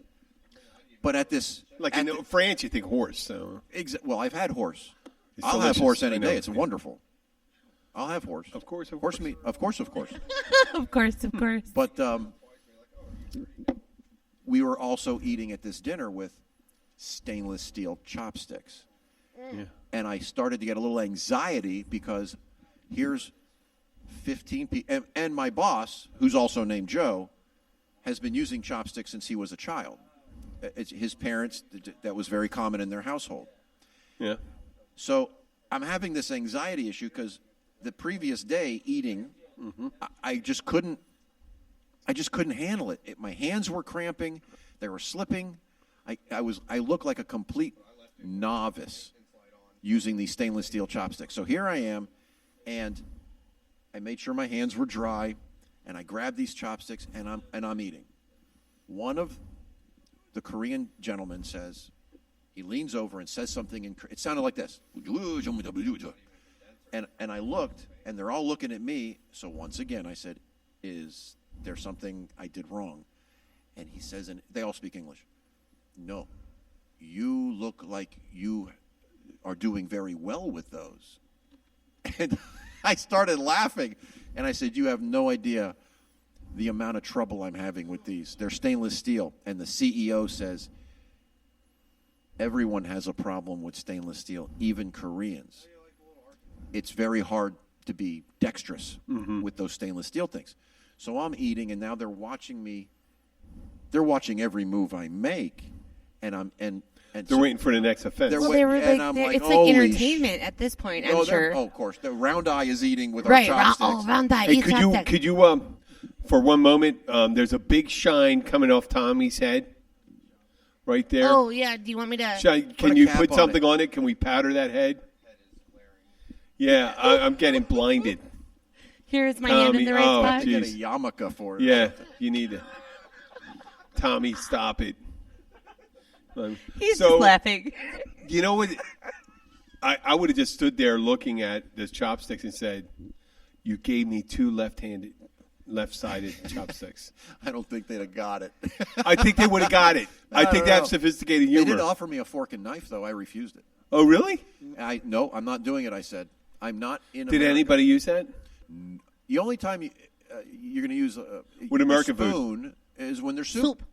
But at this, Like at in the- France, you think horse. So well, I've had horse. It's I'll have delicious. horse any I know. day. It's wonderful. I'll have horse. Of course, of horse course. meat. Of course. Of course. But we were also eating at this dinner with stainless steel chopsticks. Yeah. And I started to get a little anxiety because here's 15 people. And my boss, who's also named Joe, has been using chopsticks since he was a child. It's his parents, that was very common in their household. Yeah. So I'm having this anxiety issue because the previous day eating, I just couldn't handle it. My hands were cramping. They were slipping. I looked like a complete novice using these stainless steel chopsticks. So here I am, and I made sure my hands were dry, and I grabbed these chopsticks, and I'm eating. One of the Korean gentlemen says, he leans over and says something, it sounded like this. And I looked, and they're all looking at me. So once again, I said, is there something I did wrong? And he says, and they all speak English, no, you look like you are doing very well with those. And I started laughing, and I said, you have no idea the amount of trouble I'm having with these. They're stainless steel. And the CEO says, everyone has a problem with stainless steel, even Koreans. It's very hard to be dexterous with those stainless steel things. So I'm eating, and now they're watching me. They're watching every move I make, and They're waiting for the next offense. They're Well, wait- they were and like, I'm they're- like, it's like holy entertainment at this point. I'm sure. Oh, of course. The round eye is eating with Right. our chopsticks. Round eye. Hey, eat chopstick. could you for one moment? There's a big shine coming off Tommy's head, right there. Oh yeah. Do you want me to? Can a you cap put on something it. on it? Can we powder that head? Yeah, I'm getting blinded. Here's my hand in the right spot. Get a yarmulke for it. Yeah, you need to. Tommy, stop it. He's just laughing. You know what? I would have just stood there looking at the chopsticks and said, "You gave me two left-sided chopsticks." I don't think they'd have got it. I think they would have got it. I think they have sophisticated humor. They did offer me a fork and knife, though. I refused it. Oh, really? No, I'm not doing it. I said, I'm not in. Did America. anybody use that? The only time you're going to use with American spoon is when there's soup.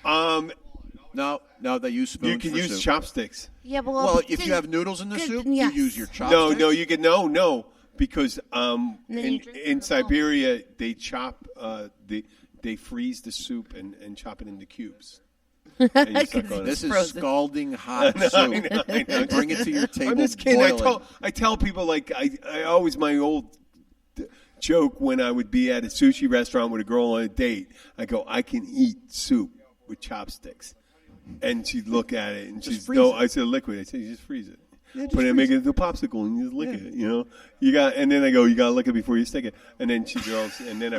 No, they use spoons. You can for use soup. chopsticks. Yeah, well, if you have noodles in the soup, yes. you use your chopsticks. No, you can no, because in Siberia they chop they freeze the soup and chop it into cubes. And you suck on it. This is scalding hot soup. I know. Bring it to your table. I'm just kidding. I tell people like I always my old joke when I would be at a sushi restaurant with a girl on a date. I go, I can eat soup with chopsticks. And she'd look at it, and she's I said liquid. I said you just freeze it, put it, make it into a popsicle, and you just lick it. You know, and then I go, you gotta lick it before you stick it. And then she goes, and then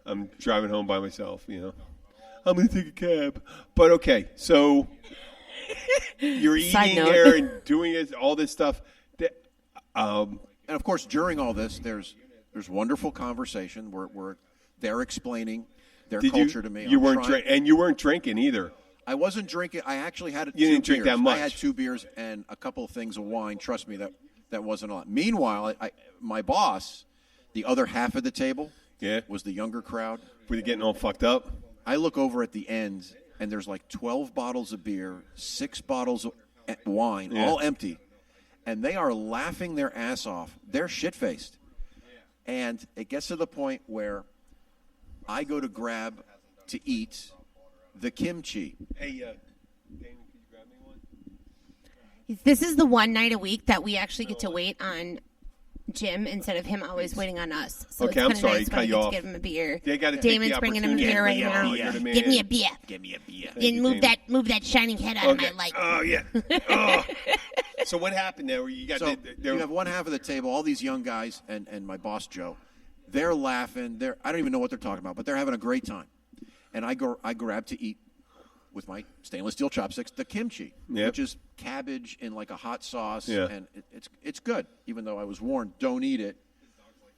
I'm driving home by myself. You know, I'm gonna take a cab. But okay, so you're eating there and doing all this stuff. And of course, during all this, there's wonderful conversation where they're explaining their culture to me. You weren't drinking either. I wasn't drinking. I actually had You didn't drink that much. I had 2 beers and a couple of things of wine. Trust me, that wasn't a lot. Meanwhile, my boss, the other half of the table, was the younger crowd. Were they getting all fucked up? I look over at the end, and there's like 12 bottles of beer, 6 bottles of wine, all empty, and they are laughing their ass off. They're shit-faced. And it gets to the point where I go to grab to eat the kimchi. Hey, Damon, could you grab me one? This is the one night a week that we actually get to wait on Jim instead of him always waiting on us. So Okay, it's I'm sorry, nice cut when you we get off. to give him a beer. They gotta take Damon's the bringing him a opportunity. beer right Give now. me a beer. Give me a beer. Give me a beer. Then move that shining head out of my light. Oh yeah. Oh. So what happened there? You got you have one half of the table, all these young guys, and my boss Joe. They're laughing. I don't even know what they're talking about, but they're having a great time. And I grab to eat with my stainless steel chopsticks the kimchi, which is cabbage in like a hot sauce, and it's good. Even though I was warned, don't eat it.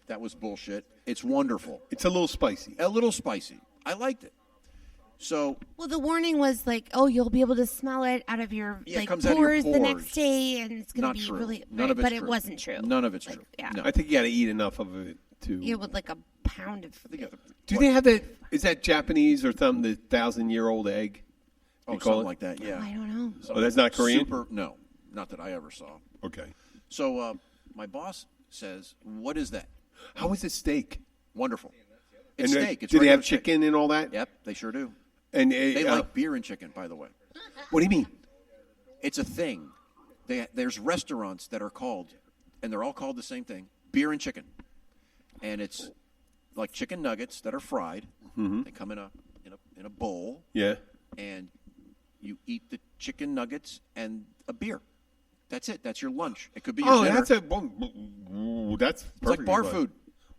That was bullshit. It's wonderful. It's a little spicy. A little spicy. I liked it. So well, the warning was like, oh, you'll be able to smell it out of your pores the next day, and it's going to be true. really. None of it's but true. it wasn't true. None of it's true. Yeah, no. I think you got to eat enough of it to. Yeah, with like a pound of. Do they have that? Is that Japanese or something? The 1,000-year-old egg? Something like that. Yeah. I don't know. Oh, that's not Korean. No, not that I ever saw. Okay. So my boss says, "What is that?" How is it steak? Wonderful. It's steak. It's do they have steak. chicken and all that? Yep, they sure do. And they like beer and chicken, by the way. What do you mean? It's a thing. There's restaurants that are called, and they're all called the same thing: beer and chicken. And it's like chicken nuggets that are fried. Mm-hmm. They come in a bowl. Yeah. And you eat the chicken nuggets and a beer. That's it. That's your lunch. It could be your dinner. That's it's like bar food.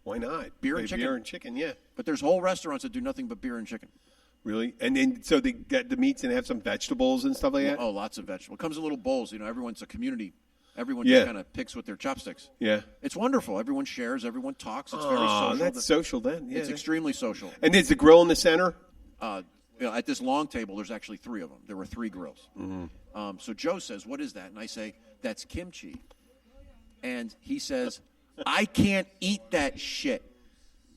Why not? Beer and chicken. Beer and chicken, yeah. But there's whole restaurants that do nothing but beer and chicken. Really? And then so they get the meats and have some vegetables and stuff like that? Oh, lots of vegetables. It comes in little bowls. You know, everyone's a community. Everyone just kind of picks with their chopsticks. Yeah. It's wonderful. Everyone shares. Everyone talks. It's very social. That's social then. Yeah. It's extremely social. And there's the grill in the center? At this long table, there's actually 3 of them. There were 3 grills. Mm-hmm. So Joe says, "What is that?" And I say, "That's kimchi." And he says, "I can't eat that shit."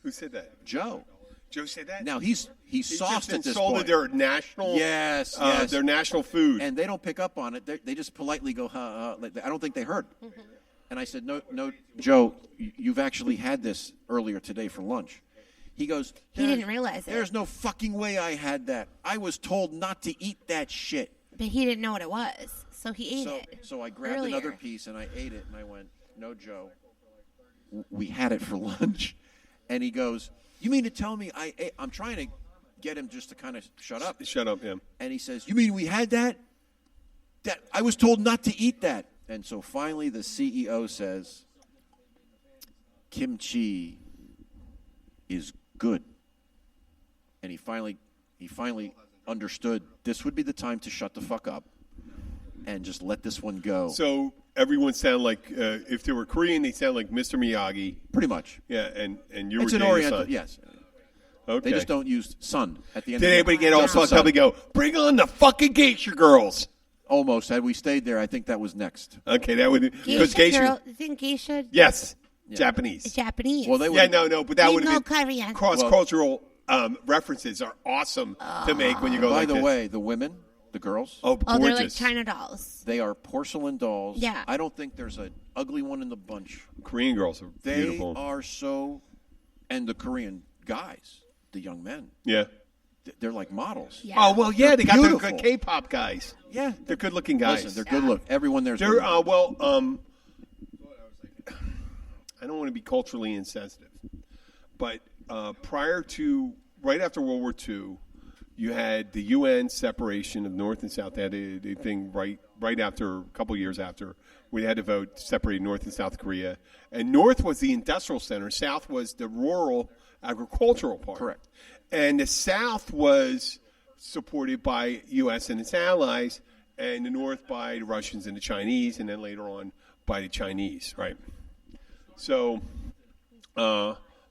Who said that? Joe. Joe said that? Now he's soft just at this insulted point. their national, yes, their national food, and they don't pick up on it. They just politely go, "Huh." I don't think they heard. Mm-hmm. And I said, "No, Joe, you've actually had this earlier today for lunch." He goes, he didn't realize it. There's no fucking way I had that. I was told not to eat that shit. But he didn't know what it was, so he ate it. So I grabbed earlier. another piece and I ate it, and I went, "No, Joe, we had it for lunch." And he goes, "You mean to tell me I ate?" I'm trying to get him just to kind of shut up. Shut up, yeah. And he says, "You mean we had that? That I was told not to eat that." And so finally the CEO says, kimchi is good. And he finally understood this would be the time to shut the fuck up and just let this one go. So everyone sound like, if they were Korean, they sound like Mr. Miyagi. Pretty much. Yeah, and you it's were an Jenna's Oriental, son. yes. Okay. They just don't use son at the end. Did of anybody the get all fucked up and go, bring on the fucking geisha girls? Almost. Had we stayed there, I think that was next. Okay, that would because Geisha girl, isn't geisha? Yes, Yeah. Japanese. It's Japanese. Well, they would. Yeah, no, but that You would know have been Korean. cross-cultural references are awesome to make when you go By like the this. way, the women, the girls, Oh, they're like gorgeous. China dolls. they are porcelain dolls. Yeah. I don't think there's an ugly one in the bunch. Korean girls are They beautiful. are so, and the Korean guys, the young men, Yeah. they're like models. Yeah. Oh, well, yeah, they got the beautiful. good K-pop guys. Yeah. They're good-looking guys. Listen, they're good look. Everyone there's They're, good. I don't want to be culturally insensitive, but right after World War II, you had the UN separation of North and South. They had a thing right after, a couple years after, we had to vote separating North and South Korea. And North was the industrial center. South was the rural agricultural part. Correct. And the South was supported by U.S. and its allies, and the North by the Russians and the Chinese, and then later on by the Chinese, right? So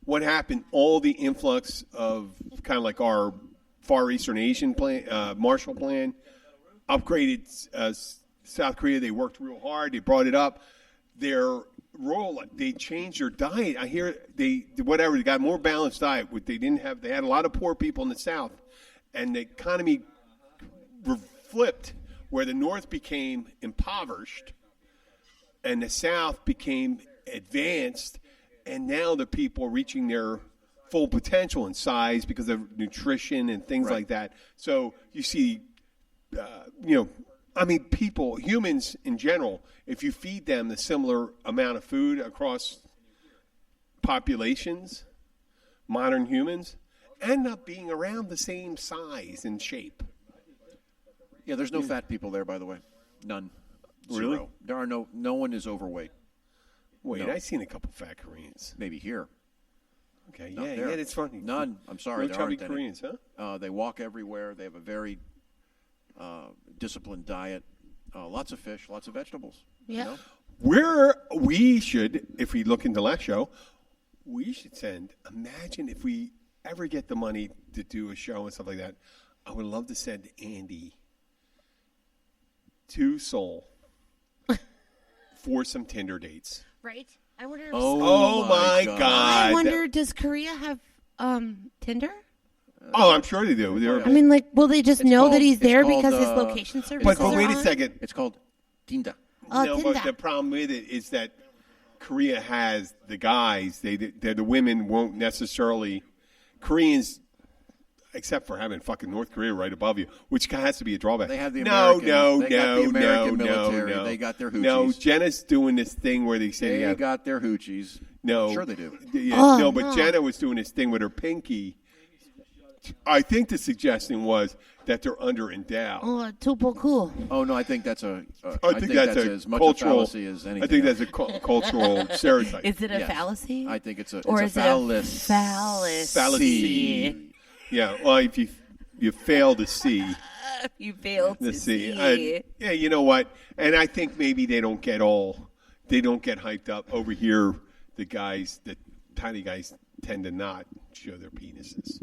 what happened, all the influx of kind of like our Far Eastern Asian plan, Marshall Plan, upgraded South Korea. They worked real hard. They brought it up. Their role, they changed their diet. I hear they got more balanced diet. They had a lot of poor people in the South, and the economy flipped where the North became impoverished and the South became advanced, and now the people are reaching their full potential in size because of nutrition and things like that. So you see, people, humans in general, if you feed them the similar amount of food across populations, modern humans end up being around the same size and shape. Yeah, there's no fat people there, by the way. None. Really? Zero. There are no one is overweight. Wait, No. I've seen a couple fat Koreans. Maybe here. Okay, Not yeah, there. it's funny. None. I'm sorry, No there chubby aren't any. Koreans, huh? They walk everywhere. They have a very disciplined diet. Lots of fish, lots of vegetables. Yeah. We should, if we look into last show, we should imagine if we ever get the money to do a show and stuff like that, I would love to send Andy to Seoul for some Tinder dates. Right? I wonder if Oh my God. I wonder, does Korea have Tinder? Oh, I'm sure they do. They're, I mean, like, will they just know called- that he's it's there called, because his location services but are wait a on? second. It's called Tinda. Oh, No, Tinder. but the problem with it is that Korea has the guys. The women won't necessarily. Koreans, except for having fucking North Korea right above you, which has to be a drawback. They have the no, American- they got the American military. no. They got their No, hoochies. Jenna's doing this thing where they say They got their hoochies. no. Sure they do. Yeah, Oh, no, but no. Jenna was doing this thing with her pinky. I think the suggestion was that they're under-endowed. Oh, tupo cool. Oh no, I think that's a. I think that's a as much cultural. a fallacy as anything. I think else. that's a cultural stereotype. Is it a Yes. fallacy? I think it's a. or it's is a fallacy. it a fallacy? Fallacy. Yeah, well, if you fail to see, You failed to see. yeah, you know what? And I think maybe they don't get hyped up over here. The tiny guys, tend to not show their penises.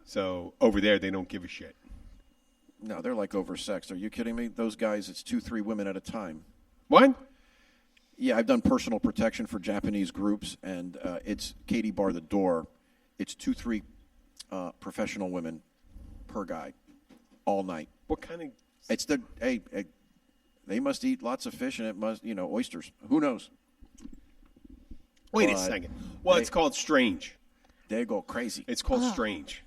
So over there, they don't give a shit. No, they're like oversexed. Are you kidding me? Those guys, it's 2-3 women at a time. What? Yeah, I've done personal protection for Japanese groups, and it's Katie bar the door. It's 2-3 professional women per guy, all night. What kind of? It's they must eat lots of fish, and it must, oysters. Who knows? Wait a But second. Well, it's called strange. They go crazy. It's called strange.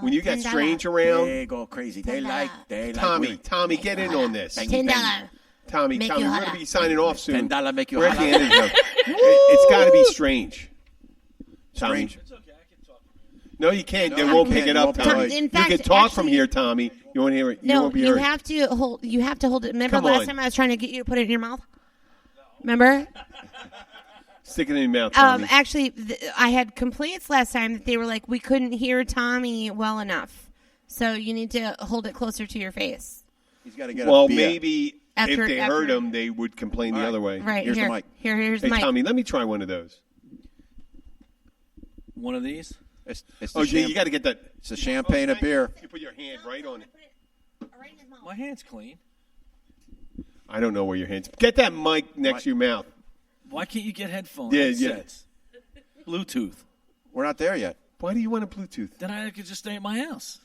When you get $10. strange around, They go crazy. They like Tommy, get in on this. $10. Tommy, Make we're you going to holla. be signing off soon. $10 make you We're at the holla. end of the show. It's got to be strange. Tommy. Strange. No, you can't. They No, won't you pick can't. it up, Tom, Tommy. in fact, you can talk from actually- here, Tommy. You won't hear it. You No, won't be you heard. have to hold. You have to hold it. Remember Come last on. time I was trying to get you to put it in your mouth. Remember? Stick it in your mouth, Tommy. Actually, I had complaints last time that they were like, we couldn't hear Tommy well enough. So you need to hold it closer to your face. He's got to get well, a beer. maybe if they heard him, they would complain the other way. Right, here's the mic. Here's the mic. Tommy, let me try one of those. One of these? It's you got to get that. It's a champagne, a beer. You put your hand right on it. My hand's clean. I don't know where your hands. Get that mic next to your mouth. Why can't you get headphones? Headsets? Bluetooth. We're not there yet. Why do you want a Bluetooth? Then I could just stay at my house.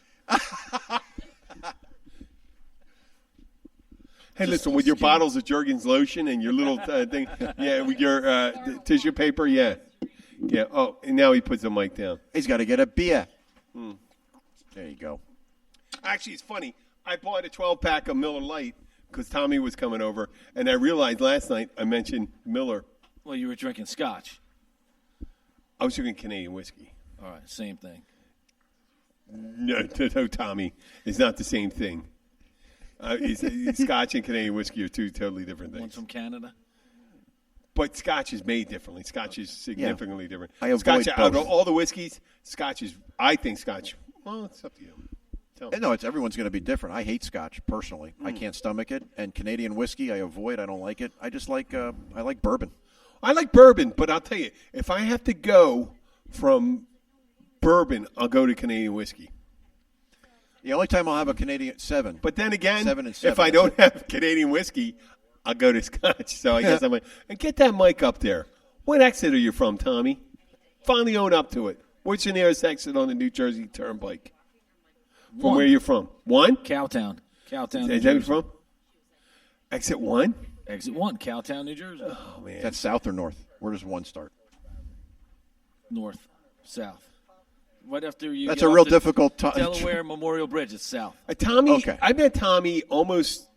Hey, listen, with your bottles of Jergens lotion and your little thing, with your tissue paper, yeah. Oh, and now he puts the mic down. He's got to get a beer. There you go. Actually, it's funny. I bought a 12-pack of Miller Lite because Tommy was coming over, and I realized last night I mentioned Miller. Well, you were drinking scotch. I was drinking Canadian whiskey. All right, same thing. No, Tommy. It's not the same thing. Scotch and Canadian whiskey are two totally different things. One's from Canada? But Scotch is made differently. Scotch is significantly different. I avoid Scotch, both. out of all the whiskeys, Scotch is, I think Scotch, well, it's up to you. No, everyone's going to be different. I hate Scotch personally. I can't stomach it. And Canadian whiskey, I avoid. I don't like it. I just like I like bourbon. I like bourbon, but I'll tell you, if I have to go from bourbon, I'll go to Canadian whiskey. The only time I'll have a Canadian 7. But then again, 7 and 7, if I don't have Canadian whiskey, I'll go to Scotch. So I guess I'm like, and get that mic up there. What exit are you from, Tommy? Finally own up to it. What's your nearest exit on the New Jersey Turnpike? From where you're from? 1? Cowtown. Cowtown, New Is that where you're Jersey. from? Exit 1? Exit 1, Cowtown, New Jersey. Oh, man. That's south or north? Where does 1 start? North, south. Right after you That's get a off real the difficult time. Delaware Memorial Bridge, it's south. Tommy, Okay. I met Tommy almost,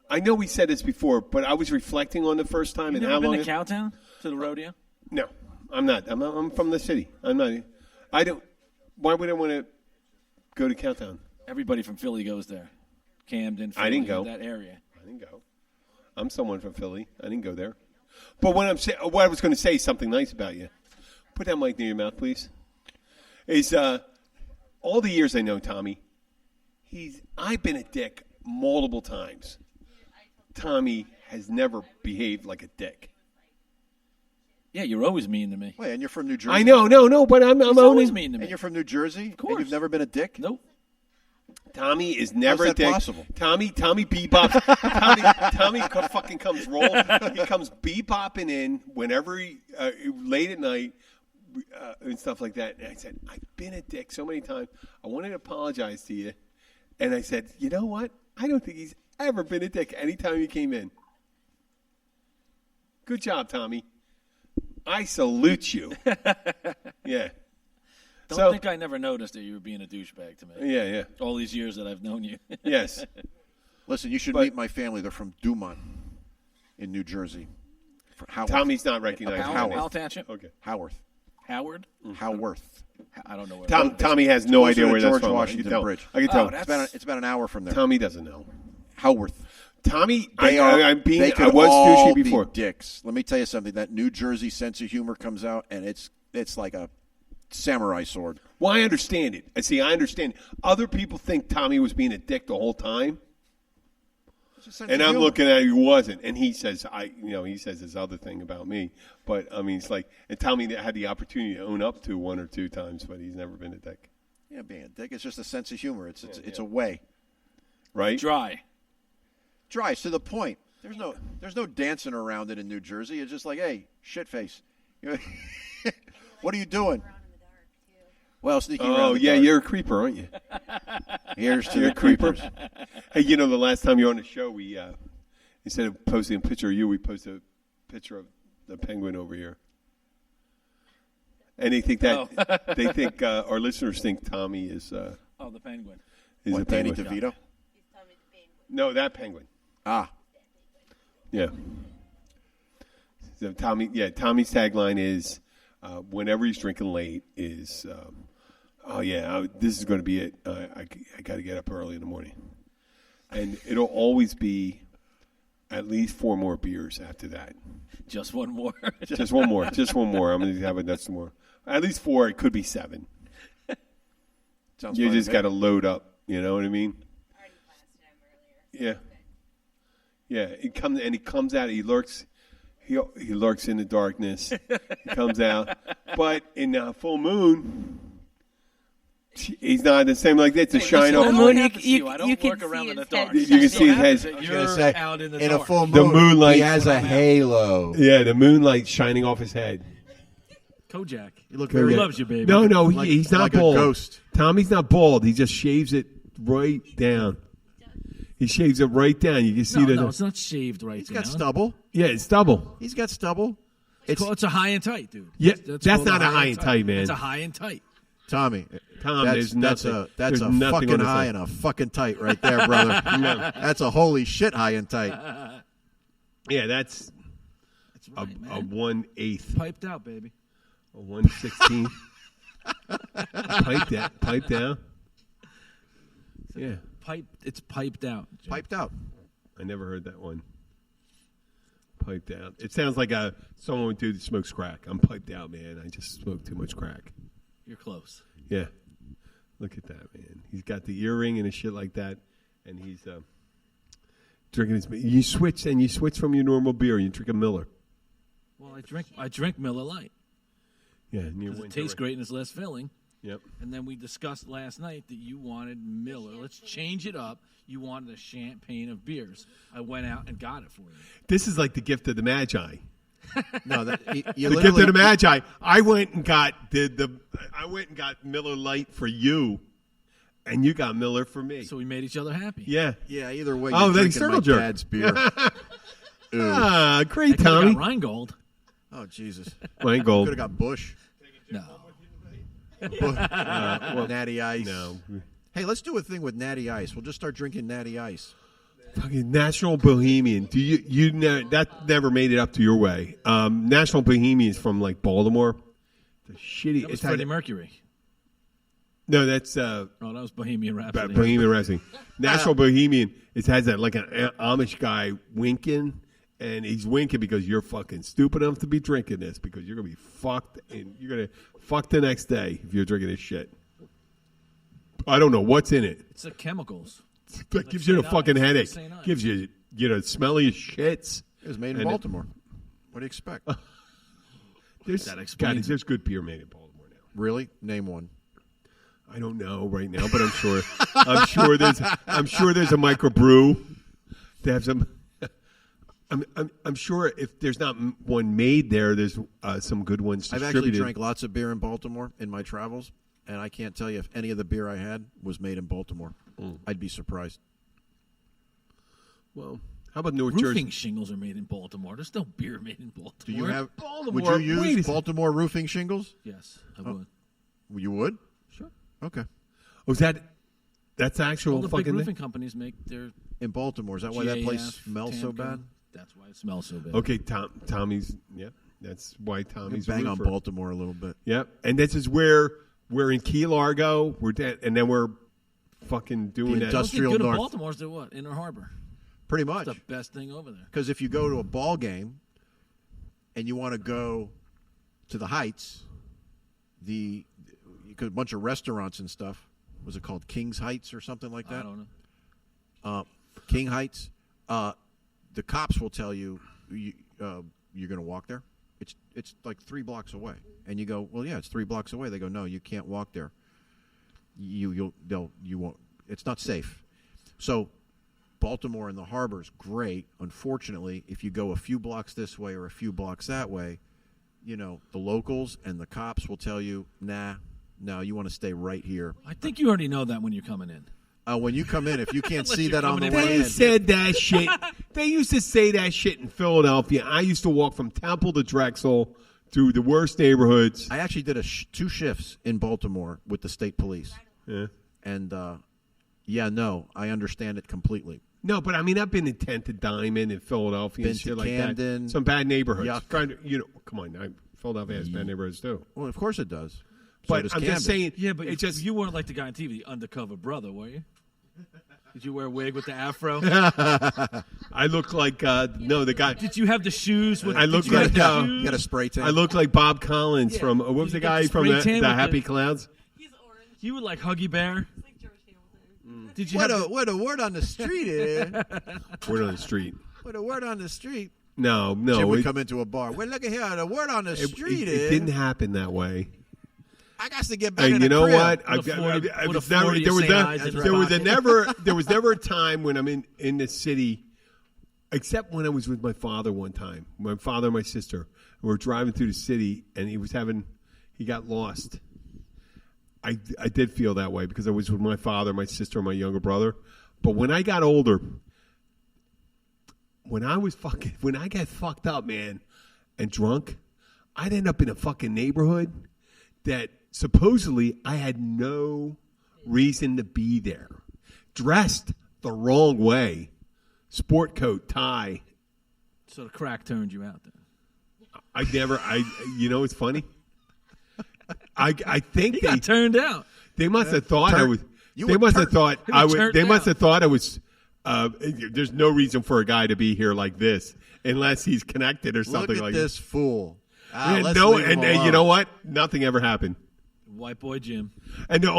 I know we said this before, but I was reflecting on the first time You and never how been long. to Cowtown? To the rodeo? No, I'm not. I'm from the city. I don't. Why would I want to go to Cowtown? Everybody from Philly goes there. Camden, Philly, I didn't go. that area. I didn't go. I'm someone from Philly. I didn't go there. But what I was going to say is something nice about you. Put that mic near your mouth, please. Is all the years I know Tommy, I've been a dick multiple times. Tommy has never behaved like a dick. Yeah, you're always mean to me. Wait, and you're from New Jersey? I know, no, but I'm He's always owning. mean to me. And you're from New Jersey? Of course. And you've never been a dick? Nope. Tommy is never How's a that dick. possible? Tommy bebops. Tommy fucking comes roll. He comes bebopping in whenever late at night and stuff like that. And I said, I've been a dick so many times. I wanted to apologize to you, and I said, you know what? I don't think he's ever been a dick anytime he came in. Good job, Tommy. I salute you. Yeah. Don't think I never noticed that you were being a douchebag to me. Yeah. All these years that I've known you. Yes. Listen, you should meet my family. They're from Dumont in New Jersey. Howarth. Tommy's not recognized. Howell Township? Okay. Haworth. Howard? Haworth. I don't know where. Tommy has no closer idea to where that's George from. Washington I can tell. Bridge. I can tell. It's about an hour from there. Tommy doesn't know. Haworth. Tommy, They I could was all douchey before. be dicks. Let me tell you something. That New Jersey sense of humor comes out, and it's like a samurai sword. Well, I understand it. I understand. Other people think Tommy was being a dick the whole time, and I'm looking at it, he wasn't. And he says, he says this other thing about me. But I mean, it's like, and Tommy had the opportunity to own up to 1 or 2 times, but he's never been a dick. Yeah, being a dick. It's just a sense of humor. It's a way. Right? Dry. It's to the point. There's no dancing around it in New Jersey. It's just like, hey, shit face. What are you doing? Well, sneaking around. Oh, the yeah, dark. you're a creeper, aren't you? Here's to You're the a creeper. creepers. Hey, the last time you were on the show, we instead of posting a picture of you, we posted a picture of the penguin over here. And they think our listeners think Tommy is. The penguin. Is What, a Danny penguin. DeVito? No, that penguin. Ah. Yeah. So Tommy's tagline is, whenever he's drinking late, is, this is going to be it. I got to get up early in the morning. And it'll always be at least 4 more beers after that. Just one more. Just one more. Just one more. I'm going to have another more. At least 4. It could be 7. You just got to load up. You know what I mean? I already glassed him earlier. Yeah. Yeah. He comes out. He lurks. He lurks in the darkness. He comes out. But in the full moon, he's not the same like that. To shine full off. moon, I don't can work around see in the his dark. head You can see his head. You're out in the in dark. a full moon, The moonlight. he has a halo. Yeah, the moonlight shining off his head. Kojak. You look He very loves you, baby. No, he's not like bald. a ghost. Tommy's not bald. He just shaves it right down. He shaves it right down. You can see No, it's not shaved right He's down. got stubble. Yeah, it's stubble. He's got stubble. It's a high and tight, dude. Yeah, that's called not a high and tight, man. It's a high and tight. Tommy, Tom, that's there's a nothing. There's fucking nothing on the high side. and a fucking tight right there, brother. That's a holy shit high and tight. Yeah, that's That's right, a man. 1/8, Piped out, baby. a 1/16. Pipe down. Yeah, It's piped out. Jim. Piped out. I never heard that one. Piped out. It sounds like someone who smokes crack. I'm piped out, man. I just smoked too much crack. You're close. Yeah. Look at that, man. He's got the earring and a shit like that, and he's drinking his. You switch from your normal beer. You drink a Miller. Well, I drink Miller Lite. Yeah, and you It went tastes great and it's less filling. Yep. And then we discussed last night that you wanted Miller. Let's change it up. You wanted a champagne of beers. I went out and got it for you. This is like the gift of the Magi. No, you The gift of the Magi. I went and got I went and got Miller Lite for you, and you got Miller for me. So we made each other happy. Yeah. Yeah, either way, Oh, you're they drinking my circle jerk. dad's beer. Ooh. Ah, I great, could have Tommy. got Rheingold. Oh, Jesus. Wine Could gold. have got Bush. No. Natty Ice. No. Hey, let's do a thing with Natty Ice. We'll just start drinking Natty Ice. Fucking National Bohemian. Do you that never made it up to your way? National Bohemian is from like Baltimore. The shitty. That was it's had- Freddie Mercury. No, that's Oh, that was Bohemian Rhapsody. Bohemian Rhapsody. National Bohemian. It has that like an Amish guy winking, and he's winking because you're fucking stupid enough to be drinking this because you're gonna be fucked and you're gonna fuck the next day if you're drinking this shit. I don't know what's in it. It's the chemicals. That gives you a St. fucking Ives. headache. St. Ives. Gives you smelly as shits. It was made in And Baltimore. What do you expect? There's That explains it. there's good beer made in Baltimore now. Really? Name one. I don't know right now, but I'm sure. I'm sure there's a microbrew. They have some. I'm sure if there's not one made there, there's some good ones I've distributed. actually drank lots of beer in Baltimore in my travels, and I can't tell you if any of the beer I had was made in Baltimore. I'd be surprised. Well, how about North Roofing Jersey? shingles are made in Baltimore. There's no beer made in Baltimore. Do you have? Baltimore? Would you Wait a use second. Baltimore roofing shingles? Yes, I would. You would? Sure. Okay. Oh, that's actual All the big fucking roofing thing? companies make their In Baltimore, is that why that place GAF, smells so Tamco. bad? That's why it smells so bad. Okay, Tommy's. Yep, that's why We Tommy's a bang on roofer. Baltimore a little bit. Yep, and this is where we're in Key Largo. We're dead, and then we're fucking doing The that. The industrial good north. of Baltimore's the what? Inner Harbor. Pretty It's much. the best thing over there. Because if you go to a ball game and you want to go to the Heights, a bunch of restaurants and stuff. Was it called King's Heights or something like that? I don't know. King Heights. The cops will tell you you're going to walk there. It's like 3 blocks away, and you go, well, yeah, it's 3 blocks away. They go, no, you can't walk there. You won't. It's not safe. So, Baltimore and the harbor's great. Unfortunately, if you go a few blocks this way or a few blocks that way, the locals and the cops will tell you, nah, no, you want to stay right here. I think you already know that when you're coming in. When you come in, if you can't Unless see you're that on the coming in way They in, said that shit. They used to say that shit in Philadelphia. I used to walk from Temple to Drexel through the worst neighborhoods. I actually did 2 shifts in Baltimore with the state police. Yeah. And, I understand it completely. No, but I mean, I've been in 10th to Diamond in Philadelphia Been and shit to like Camden. that. Some bad neighborhoods. Yuck. Kind of, come on. Philadelphia has bad neighborhoods too. Well, of course it does. So But does I'm Camden. just saying. Yeah, but it's just you weren't like the guy on TV, the undercover brother, were you? Did you wear a wig with the afro? I look like the guy. Did you have the shoes? I look like you got a spray tan. I look like Bob Collins from what was the guy from the Happy Clouds? He's orange. You were like Huggy Bear. It's like George Hamilton. Did you? What a word on the street is. Word on the street. What a word on the street. No. Jim would come into a bar. Well, look at here. The word on the street is. It didn't happen that way. I got to get back in And the you know crib. what? There was never a time when I'm in the city, except when I was with my father one time. My father and my sister. We were driving through the city, and he got lost. I did feel that way because I was with my father, my sister, and my younger brother. But when I got older, when I got fucked up, man, and drunk, I'd end up in a fucking neighborhood that supposedly I had no reason to be there. Dressed the wrong way. Sport coat, tie. So the crack turned you out then. It's funny. I think He got turned out. They must have thought I was. They must have thought I was. They must have thought I was. There's no reason for a guy to be here like this unless he's connected or something Look at like this fool. And you know what? Nothing ever happened. White boy Jim. And the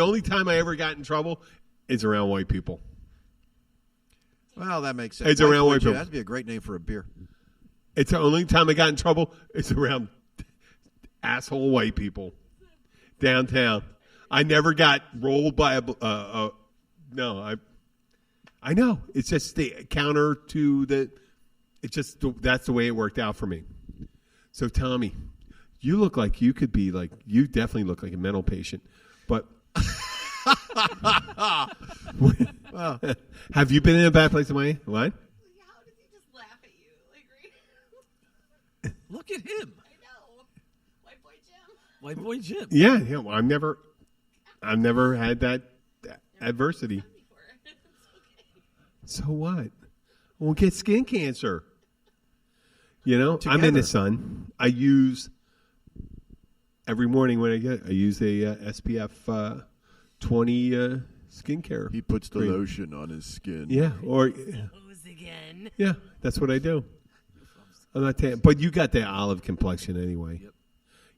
only time I ever got in trouble is around white people. Well, that makes sense. It's around white people. That'd be a great name for a beer. It's the only time I got in trouble. It's around asshole white people downtown. I never got rolled by no. I know. It's just the counter to the. It's just that's the way it worked out for me. So Tommy, you look like you could be like. You definitely look like a mental patient, but. Have you been in a bad place in Miami? What? How did he just laugh at you? Like, right? Look at him. I know. White boy Jim. White boy Jim. Yeah. Well, I've never had that adversity. So what? I won't get skin cancer. You know, Together. I'm in the sun. I use every morning when I use a SPF 20 skincare. He puts the cream. lotion on his skin. Yeah, or Hose again. yeah, that's what I do. I'm not but you got the olive complexion anyway. Yep.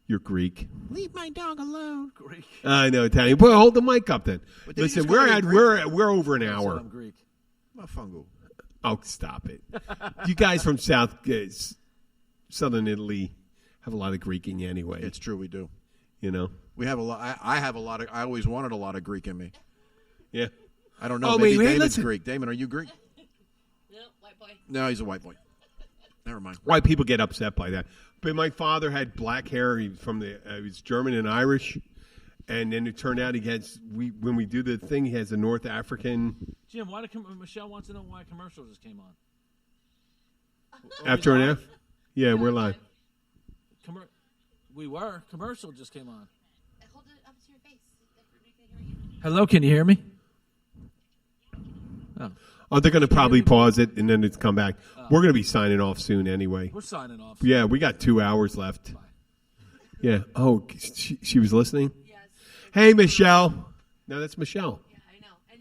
You're Greek. Leave my dog alone. Greek. I know, Italian. Well, hold the mic up then. But did you Listen, just call me Greek? we're over an I said hour. I'm Greek. Fungal. Oh, stop it! You guys from southern Italy have a lot of Greek in you anyway. It's true, we do. You know. We have a lot. I have a lot of. I always wanted a lot of Greek in me. Yeah. I don't know. Oh, maybe wait, Damon's listen. Greek. Damon, are you Greek? No, white boy. No, he's a white boy. Never mind. White people get upset by that. But my father had black hair. He was German and Irish, and then it turned out when we do the thing, he has a North African. Jim, Michelle wants to know why a commercial just came on. After and after. Yeah, we're live. Commercial just came on. Hold it up to your face. Everybody can hear you. Hello, can you hear me? Oh, they're going to probably pause it and then it's come back. We're going to be signing off soon anyway. We're signing off. Yeah, we got 2 hours left. Bye. Yeah. Oh, she was listening? Yes. Hey, Michelle. No, that's Michelle. Yeah, I know. And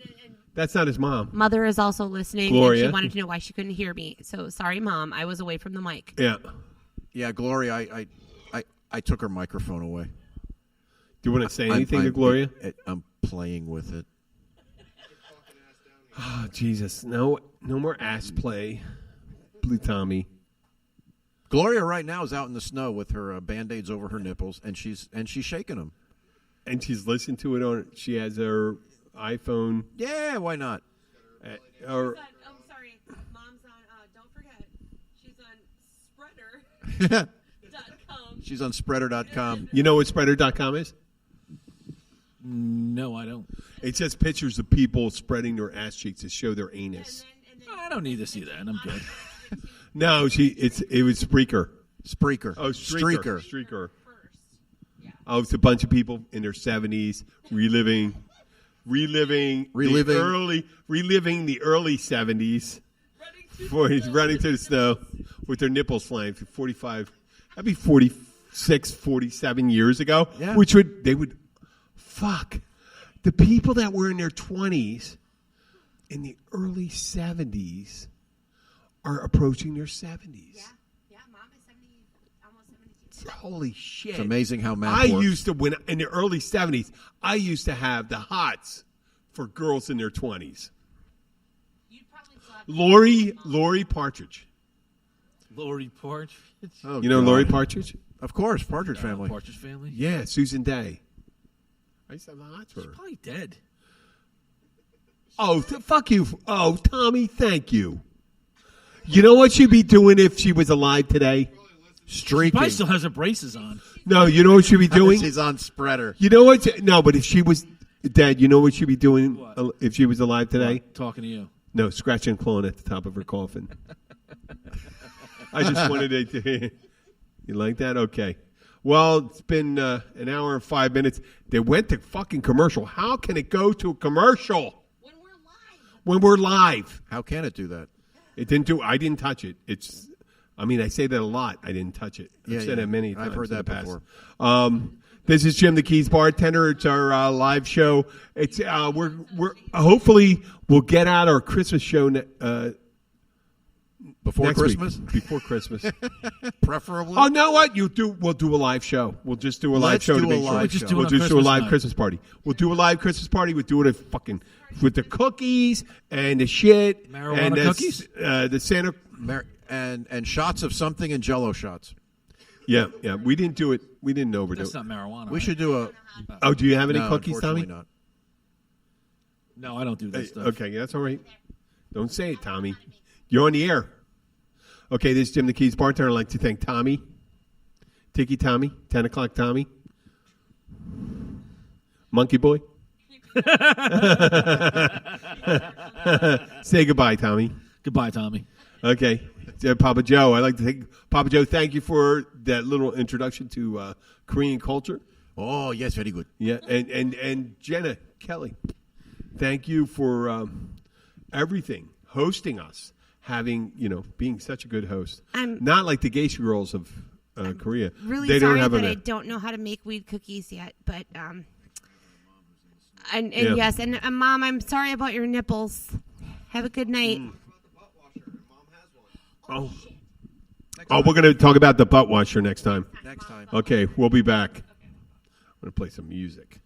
That's not his mom. Mother is also listening, Gloria. and she wanted to know why she couldn't hear me. So sorry, Mom. I was away from the mic. Yeah. Yeah, Gloria, I took her microphone away. Do you want to say anything to Gloria? I'm playing with it. Oh, Jesus. No more ass play. Blue Tommy. Gloria right now is out in the snow with her Band-Aids over her nipples, and she's shaking them. And she's listened to it on. She has her iPhone. Yeah, why not? Or I'm sorry. Mom's on, don't forget, she's on spreader.com. She's on spreader.com. you know what spreader.com is? No, I don't. It's just pictures of people spreading their ass cheeks to show their anus. I don't need to see that. I'm good. No, it was Spreaker. Spreaker. Oh, Streaker. Streaker. Oh, it's a bunch of people in their 70s reliving the early 70s. He's running through the snow with their nipples flying for 45. That'd be 46, 47 years ago. Yeah. They would fuck the people that were in their 20s in the early 70s are approaching their 70s. Yeah, Mom is 70, almost 72. Holy shit. It's amazing how math I works. used to, when in the early 70s, I used to have the hots for girls in their 20s. You'd probably still have Lori Partridge. Lori Partridge. Oh, You know God. Lori Partridge? Of course, Partridge Family. Partridge Family. Yeah, Susan Day. I used to have the hots for She's her. probably dead. Oh, fuck you. Oh, Tommy, thank you. You know what she'd be doing if she was alive today? Streaking. Probably still has her braces on. No, you know what she'd be doing? She's on spreader. You know what? No, but if she was dead, you know what she'd be doing What? if she was alive today? Talking to you. No, scratching and clawing at the top of her coffin. I just wanted it to. You like that? Okay. Well, it's been an hour and 5 minutes. They went to fucking commercial. How can it go to a commercial when we're live. when we're live? How can it do that? It didn't do. I didn't touch it. It's. I mean, I say that a lot. I didn't touch it. I've Yeah, said yeah. it many times. I've heard in that the past. before. This is Jim the Keys bartender. It's our live show. It's we're hopefully we'll get out our Christmas show Before next week. Christmas? Before Christmas. Preferably. Oh, no, what you do? We'll do a live show. We'll just do a live Let's show do to a make sure. live show. We'll on just do a Christmas live night. Christmas party. We'll do a live Christmas party. We'll do it with the cookies and the shit Marijuana and cookies? The Santa. And shots of something and Jello shots. Yeah. We didn't do it. We didn't overdo That's it. not marijuana. We right? should do a. Oh, do you have any No, cookies, Tommy? unfortunately not. No, I don't do that stuff. Okay, that's all right. Don't say it, Tommy. You're on the air. Okay, this is Jim the Keys bartender. I'd like to thank Tommy, Tiki Tommy, 10 o'clock Tommy, Monkey Boy. Say goodbye, Tommy. Goodbye, Tommy. Okay, Papa Joe. I'd like to thank Papa Joe. Thank you for that little introduction to Korean culture. Oh, yes, very good. Yeah, and Jenna Kelly, thank you for everything, hosting us, being such a good host. I'm not like the Geisha girls of Korea. Really they sorry don't have that a I don't know how to make weed cookies yet, but and Yeah. yes, and Mom, I'm sorry about your nipples. Have a good night. Oh, we're going to talk about the butt washer next time. Next time. Okay, we'll be back. I'm going to play some music.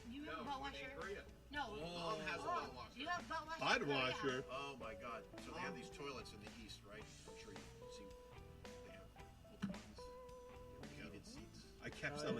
You have a butt washer? No. Mom has a butt washer. You have butt washer? Butt washer. Oh, my God. So they have these toilets in the East, right? I'm sure you've seen. They have heated seats. I kept some.